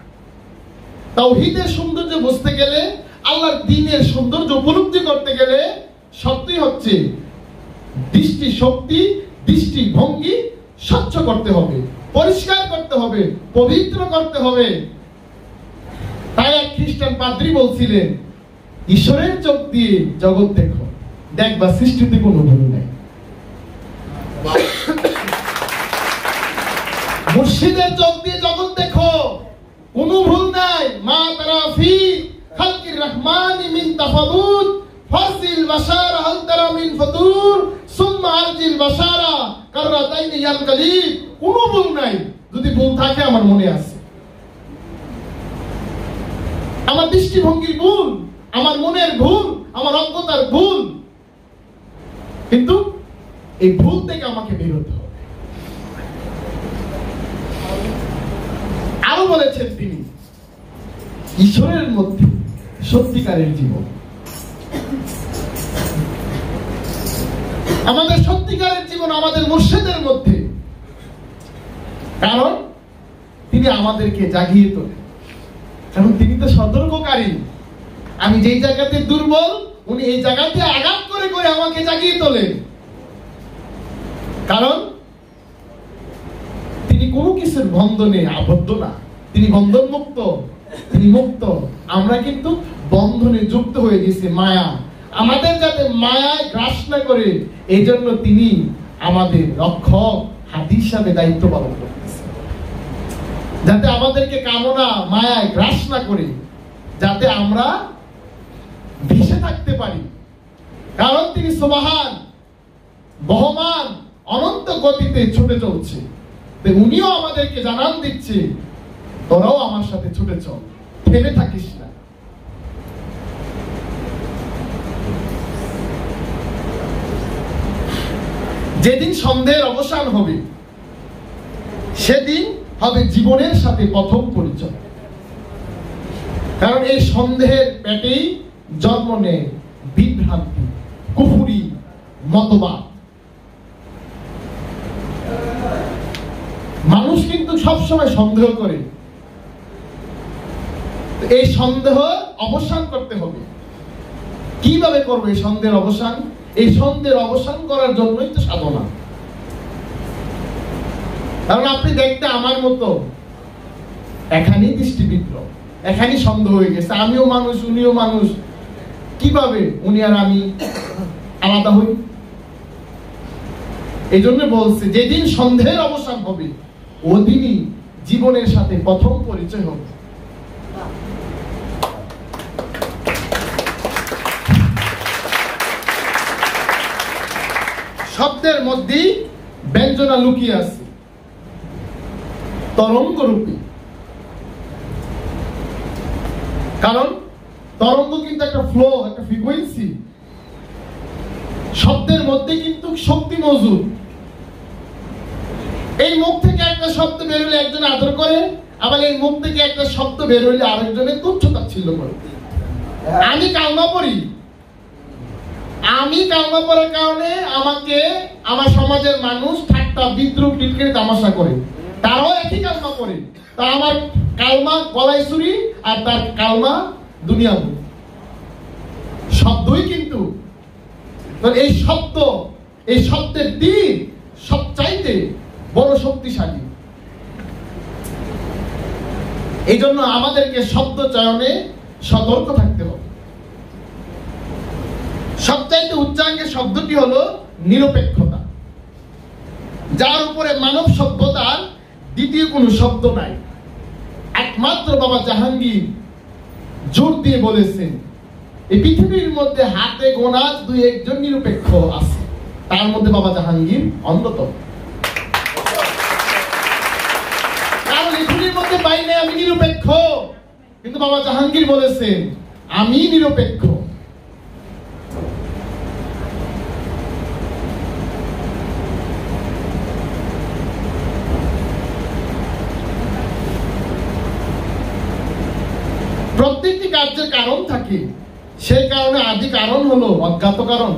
তাওহীদের সৌন্দর্য বুঝতে গেলে, আল্লাহর দ্বীনের সৌন্দর্য উপলব্ধি করতে গেলে সত্যি হচ্ছে দৃষ্টি শক্তি, দৃষ্টি ভঙ্গি স্বচ্ছ করতে হবে, পরিষ্কার করতে হবে, পবিত্র করতে হবে। তাই এক খ্রিস্টান পাদ্রী বলছিলেন, ঈশ্বরের চোখ দিয়ে জগৎ দেখো, দেখবা সৃষ্টিতে কোনো ভুল নেই। মুর্শিদের চোখ দিয়ে জগৎ দেখো, কোনো ভুল নাই। মা তারা ফি খালকির রহমানি মিন তাফাউত ফাসিল বাশারা হাল তারা মিন ফুতুর সুম্মা আরজিল বাশারা কাররাতাইনি ইয়াল কালিব। কোনো ভুল নাই। যদি ভুল থাকে আমার মনে আছে, আমার দৃষ্টিভঙ্গির ভুল, আমার মনের ভুল, আমার অজ্ঞতার ভুল, কিন্তু এই ভুল থেকে আমাকে বেরোতে হবে। আরো বলেছেন তিনি, ঈশ্বরের মধ্যে সত্যিকারের জীবন। আমাদের সত্যিকারের জীবন আমাদের মুর্শিদের মধ্যে, কারণ তিনি আমাদেরকে জাগিয়ে তোলেন, কারণ তিনি তো সতর্ককারী। আমি যেই জায়গাতে দুর্বল, উনি এই জায়গাতে আঘাত করে করে আমাকে জাগিয়ে তোলেন, কারণ তিনি কোনো কিছুর বন্ধনে আবদ্ধ না, তিনি বন্ধন মুক্ত, তিনি মুক্ত। আমরা কিন্তু বন্ধনে যুক্ত হয়ে গেছি, মায়া আমাদের যাতে মায়ায় গ্রাস না করে, এই জন্য তিনি আমাদের রক্ষক হাতি হিসাবে দায়িত্ব পালন করতেছেন, যাতে আমাদেরকে কামনা মায়ায় গ্রাস না করে, যাতে আমরা ভেসে থাকতে পারি। কারণ তিনি সুবহান, বহমান, অনন্ত গতিতে ছুটে চলছে। উনিও আমাদেরকে জানান দিচ্ছে, তোরাও আমার সাথে ছুটে চল, থেমে থাকিস না। যেদিন সন্দেহের অবসান হবে, সেদিন হবে জীবনের সাথে প্রথম পরিচয়। কারণ এই সন্দেহের পেটেই জন্ম নেয় বিভ্রান্তি, কুফরি, মতবাদ। মানুষ কিন্তু সবসময় সন্দেহ করে, এই সন্দেহ অবসান করতে হবে। কিভাবে করবে এই সন্দেহের অবসান? এই সন্দেহের অবসান করার জন্যই তো সাধনা। কারণ আপনি দেখতে আমার মতো, এখানেই দৃষ্টিবিদ্ধ, এখানেই সন্দেহ হয়ে গেছে, আমিও মানুষ, উনিও মানুষ, কিভাবে উনি আর আমি আলাদা হই? এই জন্য বলছে, যেদিন সন্দেহের অবসান হবে, ওদিনই জীবনের সাথে প্রথম পরিচয় হবে। শব্দের মধ্যেই ব্যঞ্জনা লুকিয়ে আছে, তরঙ্গ রূপে। কারণ তরঙ্গ কিন্তু একটা ফ্লো, একটা ফ্রিকোয়েন্সি। শব্দের মধ্যে কিন্তু শক্তি মজুদ। এই মুখ থেকে একটা শব্দ বের হলে একজন আদর করে, আবার এই মুখ থেকে একটা শব্দ বের হলে আরেকজনের তুচ্ছ-তাচ্ছিল্য করে। আমি কালমা পড়ি, আমি কালমা পড়ার কারণে আমাকে আমার সমাজের মানুষ ঠাট্টা, বিদ্রুপ, টিটকিরি, তামাশা করে। তারাও একই কালমা পড়ে, তা আমার কালমা গলায় ছুরি আর তার কালমা দুনিয়া। শব্দই কিন্তু এই শব্দ, এই শব্দের তীর সবচাইতে বড় শক্তিশালী। এই জন্য আমাদেরকে শব্দ চয়নে সতর্ক থাকতে হবে। সবচাইতে উচ্চাঙ্গের শব্দটি হলো নিরপেক্ষতা, যার উপরে মানব সভ্যতার দ্বিতীয় কোনো শব্দ নাই। একমাত্র বাবা জাহাঙ্গীর জোর দিয়ে বলেছেন, এই পৃথিবীর মধ্যে হাতে গোনা 2-1 নিরপেক্ষ আছে, তার মধ্যে বাবা জাহাঙ্গীর অন্যতম। কারণ পৃথিবীর মধ্যে বাইরে আমি নিরপেক্ষ, কিন্তু বাবা জাহাঙ্গীর বলেছেন আমি নিরপেক্ষ। প্রত্যেকটি কার্যের কারণ থাকে, সেই কারণে আদি কারণ হলো অজ্ঞাত কারণ।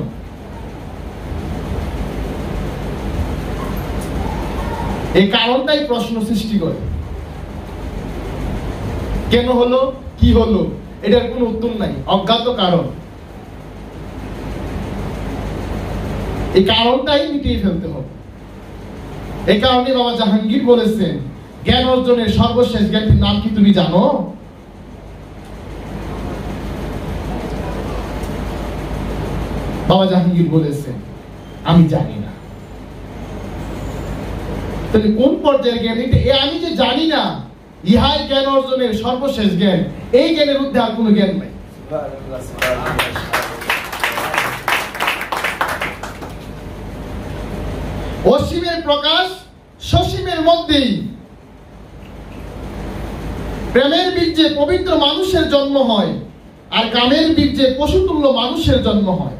এই কারণটাই প্রশ্ন সৃষ্টি করে, কেন হলো, কি হলো, এটার কোনো উত্তর নাই, অজ্ঞাত কারণ। এই কারণটাই মিটিয়ে ফেলতে হবে। এই কারণে বাবা জাহাঙ্গীর বলেছেন, জ্ঞান অর্জনের সর্বশেষ জ্ঞানটির নাম কি তুমি জানো? বাবা জাহাঙ্গীর বলেছেন আমি জানি না। তাহলে কোন পর্যায়ের জ্ঞান এটা? আমি যে জানি না, ইহাই জ্ঞান অর্জনের সর্বশেষ জ্ঞান। এই জ্ঞানের মধ্যে আর কোনো জ্ঞান নাই। অসীমের প্রকাশ সসীমের মধ্যেই। প্রেমের বীর্যে পবিত্র মানুষের জন্ম হয়, আর কামের বীর্যে পশুতুল্য মানুষের জন্ম হয়।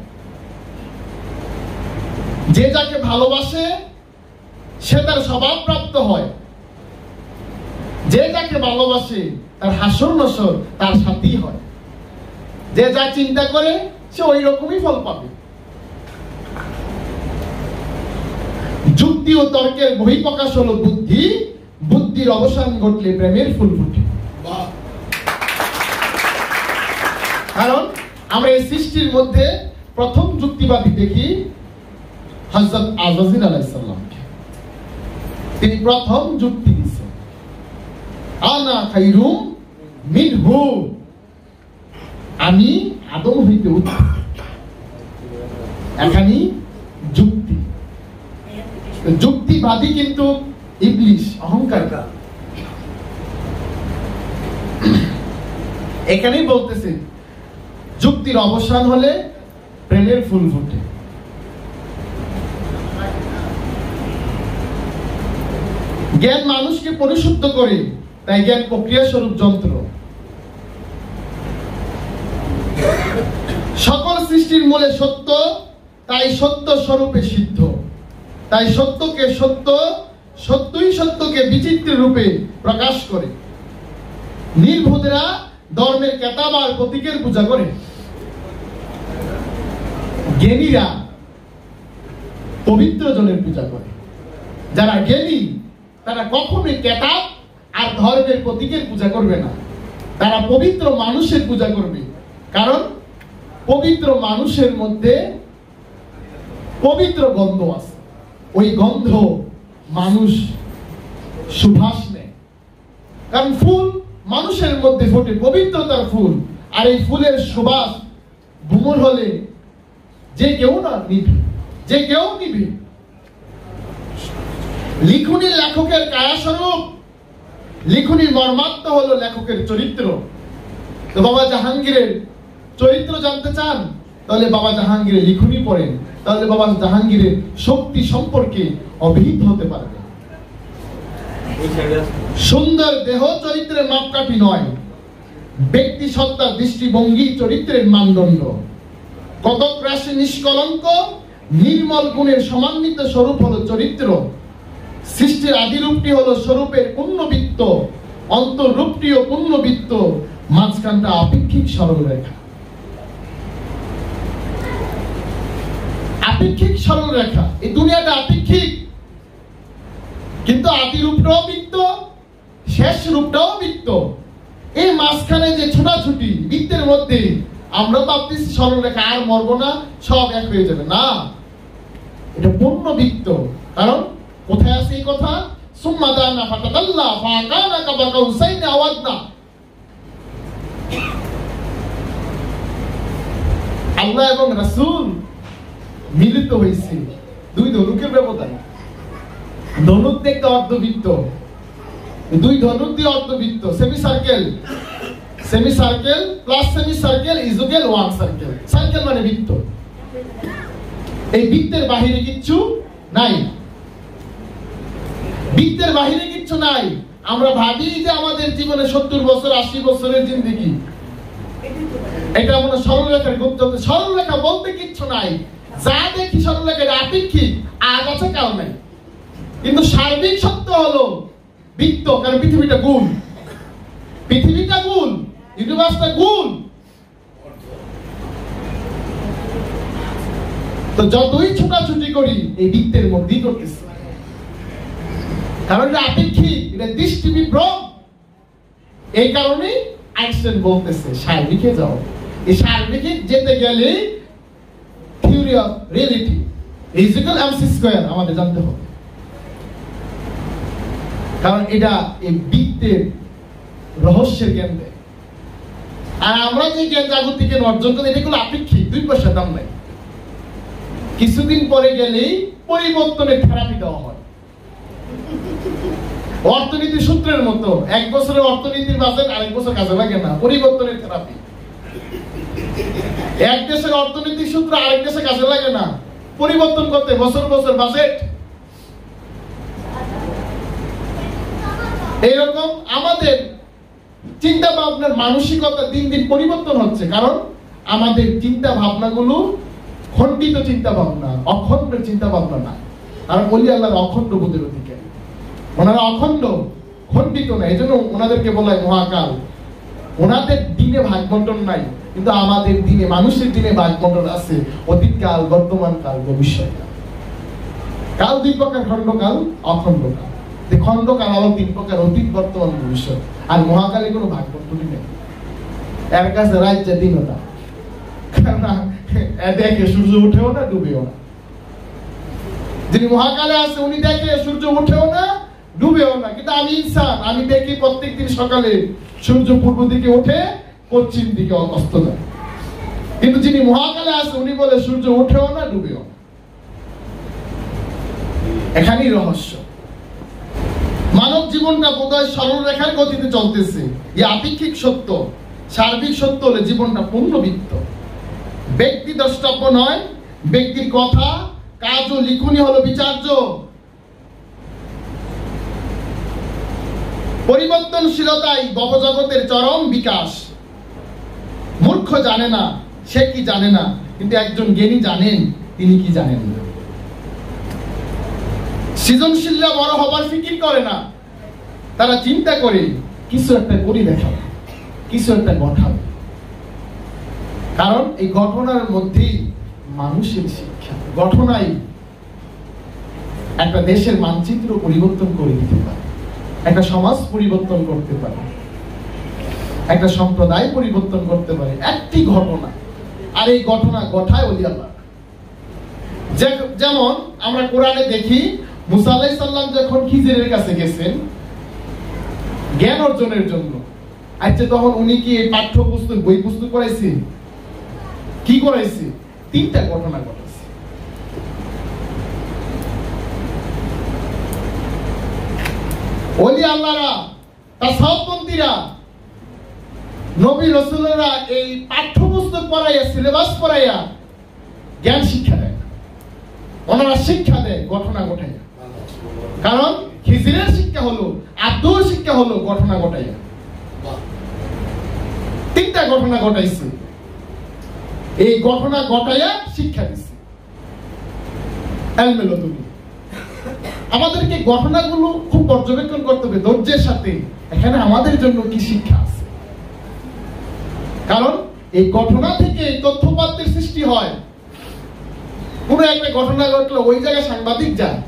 যে যাকে ভালোবাসে সে তার স্বভাবপ্রাপ্ত হয়, যে যাকে ভালোবাসে তার হাসর নসর তার সাথেই হয়। যে যা চিন্তা করে সে ওই রকমই ফল পাবে। যুক্তি ও তর্কের বহিঃপ্রকাশ হলো বুদ্ধি, বুদ্ধির অবসান ঘটলে প্রেমের ফুল ফুটে। কারণ আমরা এই সৃষ্টির মধ্যে প্রথম যুক্তিবাদী দেখি হযরত আযাজিল আলাইহিস সালামকে। তিনি প্রথম যুক্তি দিয়েছেন, আনা খায়রুম মিনহু, আমি আদম হইতে উত্তম। এখানে যুক্তি, যুক্তিবাদী কিন্তু ইবলিশ, অহংকার। এখানেই বলতেছে যুক্তির অবসান হলে প্রেমের ফুল ফুটে। জ্ঞান মানুষকে পরিশুদ্ধ করে, তাই জ্ঞান প্রক্রিয়া স্বরূপ যন্ত্র। সকল সৃষ্টির মূলে সত্য, তাই সত্য স্বরূপে সিদ্ধ। তাই সত্যকে সত্য, সত্যই সত্যকে বিচিত্র রূপে প্রকাশ করে। নির্বোধেরা ধর্মের কেতাবার প্রতীকের পূজা করে। জ্ঞানীরা পবিত্র জনের পূজা করে। যারা জ্ঞানী তারা কখনোই কেতাব আর ধর্মের প্রতীকের পূজা করবে না, তারা পবিত্র মানুষের পূজা করবে। কারণ পবিত্র মানুষের মধ্যে পবিত্র গন্ধ আছে, ওই গন্ধ মানুষ সুবাস নেয়। কারণ ফুল মানুষের মধ্যে ফোটে, পবিত্রতার ফুল, আর এই ফুলের সুবাস ভ্রমণ হলে যে কেউ না নিবে, যে কেউ নিবে। লিখুনির লেখকের কায়াস্বরূপ, লিখুনির মর্মার্থ হলো লেখকের চরিত্র। তো বাবা জাহাঙ্গীরের চরিত্র জানতে চান, তাহলে বাবা জাহাঙ্গীরের লিখুনি পড়েন, তাহলে বাবা জাহাঙ্গীরের শক্তি সম্পর্কে অভিহিত হতে পারবে। সুন্দর দেহ চরিত্রের মাপকাঠি নয়, ব্যক্তি সত্তার দৃষ্টিভঙ্গি চরিত্রের মানদণ্ড। কতক রাশি নিষ্কলঙ্ক নির্মল গুণের সমান্বিত স্বরূপ হলো চরিত্র। সৃষ্টির আদিরূপটি হলো স্বরূপের পুণ্যবৃত্ত, অন্তরূপটিও পুণ্যবৃত্ত, মাঝখানটা আপেক্ষিক সরলরেখা। আপেক্ষিক সরলরেখা, এই দুনিয়াটা আপেক্ষিক, কিন্তু আদি রূপটাও বৃত্ত, শেষ রূপটাও বৃত্ত। এই মাঝখানে যে ছোটাছুটি বৃত্তের মধ্যে আমরা ভাবতেছি সরলরেখা, আর মরবো না, সব এক হয়ে যাবে। না, এটা পূর্ণ বৃত্ত। কারণ কোথায় আছে এই কথা? সুম্মা দানা ফাতাদাল্লা ফাকানা কাবা কাউসাইনি আও আদনা। আল্লাহ এবং রাসূল মিলিত হয়েছে দুই ধনুকের ব্যবধান। ধনুক দেখতে অর্ধবৃত্ত, দুই ধনুক দিয়ে অর্ধবৃত্ত, semi circle, semi circle plus semi circle is equal one circle. Circle মানে বৃত্ত। এই বৃত্তের বাহিরে কিচ্ছু নাই, বৃত্তের বাহিরে কিচ্ছু নাই। আমরা ভাবি যে আমাদের জীবনে 70 বছর 80 বছরের জিন্দেগি, এটা মনে সরলরেখার গুপ্ত। সরলরেখা বলতে কিচ্ছু নাই, যা দেখি সরলরেখার আপেক্ষিক, আজ আছে কাল নাই। কিন্তু সার্বিক সত্য হলো বৃত্ত। কারণ পৃথিবীটা গোল, পৃথিবীটা গোল, ইউনিভার্সটা গোল। তো যতই ছোটাছুটি করি এই বৃত্তের মধ্যেই করতেছি, কারণ এটা আপেক্ষিক, এটা দৃষ্টি বিভ্রম। এই কারণে আইনস্টাইন বলতেছে সার্বিকে যাও। এই সার্বিকে যেতে গেলে theory of reality is equal mc square আমাদের জানতে হবে। কারণ এটা এই বৃত্তের রহস্যের জ্ঞান দেয়। আর আমরা যে জ্ঞান জাগতিক জ্ঞান অর্জন করি, এটা হলো আপেক্ষিক, 2 পয়সা দাম নাই। কিছুদিন পরে গেলেই পরিবর্তনের থেরাপি দেওয়া হয়। অর্থনীতি সূত্রের মতো, 1 বছরের অর্থনীতির বাজেট আরেক বছর কাজে লাগে না, পরিবর্তনের থেরাপি। এক দেশের অর্থনৈতিক সূত্র আরেক দেশে কাজে লাগে না, পরিবর্তন করতে বছর বছর বাজেট। এইরকম আমাদের চিন্তা ভাবনার মানসিকতা দিন দিন পরিবর্তন হচ্ছে, কারণ আমাদের চিন্তা ভাবনাগুলো খণ্ডিত চিন্তা ভাবনা, অখণ্ড চিন্তা ভাবনা না। আর ওলি আল্লাহর অখণ্ড বোধের অধিকারী, ওনারা অখণ্ড, খণ্ডিত না, এই জন্য ওনাদেরকে বলা হয় মহাকাল। ওনাদের দিনে ভাগ বন্টন নাই, কিন্তু আমাদের দিনে, মানুষের দিনে ভাগ বন্টন আছে। অতীত কাল, বর্তমান কাল, ভবিষ্যৎ কাল। কাল দুই প্রকার, খণ্ডকাল, অখণ্ডকাল। খণ্ডকাল হলো তিন প্রকার, অতীত, বর্তমান, ভবিষ্যৎ। আর মহাকালে কোনো ভাগ বন্টনই নেই। এর কাছে রাজ্য দিনটা, দেখে সূর্য উঠেও না, ডুবেও না। যিনি মহাকালে আছে উনি দেখে সূর্য উঠেও না, ডুবেও না। কিন্তু আমি ইনসান, আমি দেখি প্রত্যেকদিন সকালে সূর্য পূর্ব দিকে ওঠে, পশ্চিম দিকে অস্ত যায়। কিন্তু যিনি মহাকালে আছে উনি বলে সূর্য উঠেও না, ডুবেও না। এখানেই রহস্য। মানব জীবনটা বোধহয় সরল রেখার গতিতে চলতেছে। এই আপেক্ষিক সত্য, সার্বিক সত্য হলে জীবনটা পূর্ণবৃত্ত। ব্যক্তি দ্রষ্টব্য নয়, ব্যক্তির কথা, কাজ ও লিখনই হলো বিচার্য। পরিবর্তনশীলতাই ভবজগতের চরম বিকাশ। মূর্খ জানে না সে কি জানে না, কিন্তু একজন জ্ঞানী জানেন তিনি কি জানেন না। সৃজনশীলরা বড় হবার ফিকির করে না, তারা চিন্তা করে কিছু একটা করি দেখাবে, কিছু একটা ঘটাবে। কারণ এই ঘটনার মধ্যেই মানুষের শিক্ষা। ঘটনাই একটা দেশের মানচিত্র পরিবর্তন করে দিতে পারে, একটা সমাজ পরিবর্তন করতে পারে, একটা সম্প্রদায় পরিবর্তন করতে পারে একটি ঘটনা। আর এই ঘটনা ঘটায় ওলি আল্লাহ। যেমন আমরা কোরআনে দেখি মুসা আলাইহিস সালাম যখন খিজিরের কাছে গেছেন জ্ঞান অর্জনের জন্য, আচ্ছা তখন উনি কি এই পাঠ্যপুস্তক, বই পুস্তক করাইছে? কি করাইছে? তিনটা ঘটনা ঘটাইছে। ওলি আল্লাহরা, তাসাউফপন্থীরা, নবী রাসূলরা এই পাঠ্যপুস্তক পড়াইয়া, সিলেবাস পড়াইয়া জ্ঞান শিক্ষা দেয়। ওনারা শিক্ষা দেয় ঘটনা ঘটাইয়া। কারণ খিজিরের শিক্ষা হলো, আব্দুর শিক্ষা হলো ঘটনা ঘটাইয়া। তিনটা ঘটনা ঘটাইছে, এই ঘটনা ঘটাইয়া শিক্ষা দিচ্ছে। আমাদেরকে ঘটনাগুলো খুব পর্যবেক্ষণ করতে হবে ধৈর্যের সাথে, এখানে আমাদের জন্য কি শিক্ষা আছে। কারণ এই ঘটনা থেকে তথ্যপাত্রের সৃষ্টি হয়। কোন একটা ঘটনা ঘটলো, ওই জায়গায় সাংবাদিক যায়,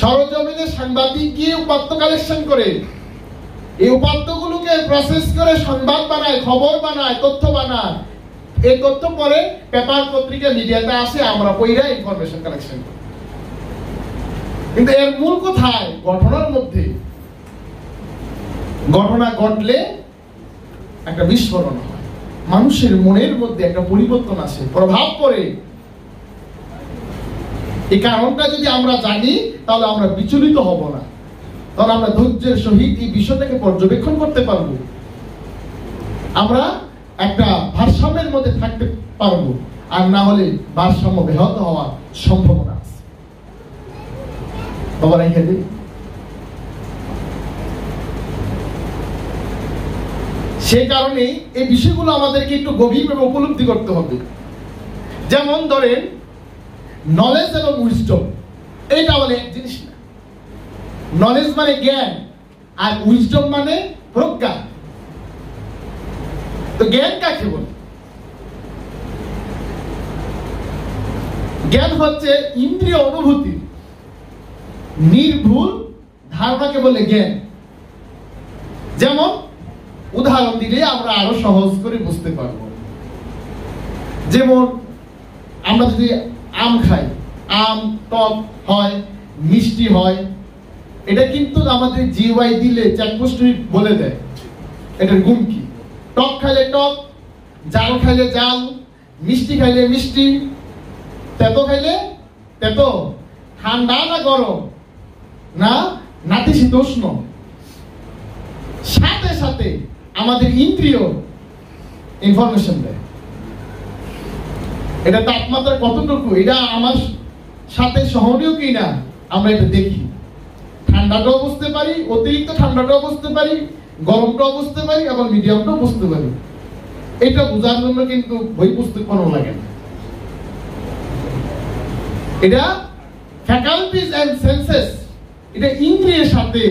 সরজমিনে সাংবাদিক গিয়ে উপাত্ত কালেকশন করে, এই উপাত্তগুলোকে প্রসেস করে সংবাদ বানায়, খবর বানায়, তথ্য বানায়। এই তথ্য পরে পেপার, পত্রিকা, মিডিয়াতে আসে, আমরা পড়া ইনফরমেশন কালেকশন করি। কিন্তু এর মূল কোথায়? ঘটনার মধ্যে। ঘটনা ঘটলে একটা বিস্ফোরণ হয়, মানুষের মনের মধ্যে একটা পরিবর্তন আসে, প্রভাব পড়ে। এই কারণটা যদি আমরা জানি তাহলে আমরা বিচলিত হব না, তাহলে আমরা ধৈর্যের সহিত এই বিষয়টাকে পর্যবেক্ষণ করতে পারবো। আমরা একটা ভারসাম্যের মধ্যে থাকতে পারবো, আর না হলে ভারসাম্য ব্যাহত হওয়ার সম্ভাবনা আছে। বাবা রেখে দিই। সেই কারণে এই বিষয়গুলো আমাদেরকে একটু গভীরভাবে উপলব্ধি করতে হবে। যেমন ধরেন নলেজ এবং উইজডম, এটা বলে এক জিনিস না। নলেজ মানে জ্ঞান, আর উইজডম মানে প্রজ্ঞা। তো জ্ঞান কাকে বলে? জ্ঞান হচ্ছে ইন্দ্রিয় অনুভূতি, নির্ভুল ধারণাকে বলে জ্ঞান। যেমন উদাহরণ দিলে আমরা আরো সহজ করে বুঝতে পারবো। যেমন আমরা যদি আম খাই, আম টক হয়, মিষ্টি হয়, এটা কিন্তু আমাদের জিহ্বায় দিলে চাক্ষুষী বলে দেয় এটার গুণ কি। টক খাইলে টক, জাল খাইলে জাল, মিষ্টি খাইলে মিষ্টি, তেতো খাইলে তেতো, ঠান্ডা না গরম, না নাতিশীতোষ্ণ। সাথে সাথে আমাদের ইন্দ্রিয় ইনফরমেশন দেয় এটা তাপমাত্রা কতটুকু, এটা আমার সাথে সহনীয় কি না, আমরা এটা দেখি। ঠান্ডাটাও বুঝতে পারি, অতিরিক্ত ঠান্ডাটাও বুঝতে পারি, গরমটাও বুঝতে পারি, আবার মিডিয়ামটাও বুঝতে পারি। এটা বোঝার জন্য কিন্তু বই পুস্তক পড়ানো লাগে না। এটা ফ্যাকাল্টিজ এন্ড সেন্সেস, এটা ইন্দ্রিয়ের সাথে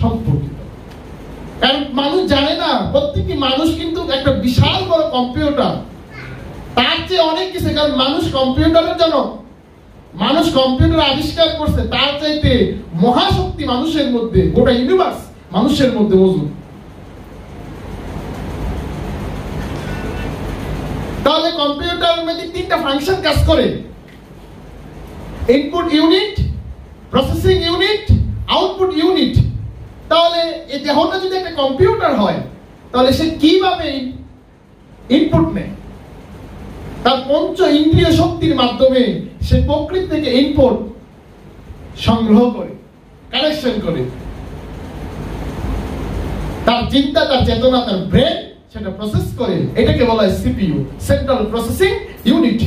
সম্পর্কিত। কারণ মানুষ জানে না, প্রত্যেকটি মানুষ কিন্তু একটা বিশাল বড় কম্পিউটার, তার চেয়ে অনেক কিছু। কারণ মানুষ কম্পিউটারের জন্য, মানুষ কম্পিউটার আবিষ্কার করছে, তার চাইতে মহাশক্তি মানুষের মধ্যে, গোটা ইউনিভার্স মানুষের মধ্যে মজুদ। তাহলে কম্পিউটারের মধ্যে তিনটা ফাংশন কাজ করে: input unit, processing unit, output unit. তাহলে এই দেহটা যদি একটা কম্পিউটার হয়, তাহলে সে কিভাবে ইনপুট নেয়? তার পঞ্চ ইন্দ্রিয় শক্তির মাধ্যমে সে প্রকৃতি থেকে ইনপুট সংগ্রহ করে, কালেকশন করে। তার চিন্তা, তার চেতনা, তার ব্রেন সেটা প্রসেস করে। এটাকে বলা হয় সিপিইউ, সেন্ট্রাল প্রসেসিং ইউনিট।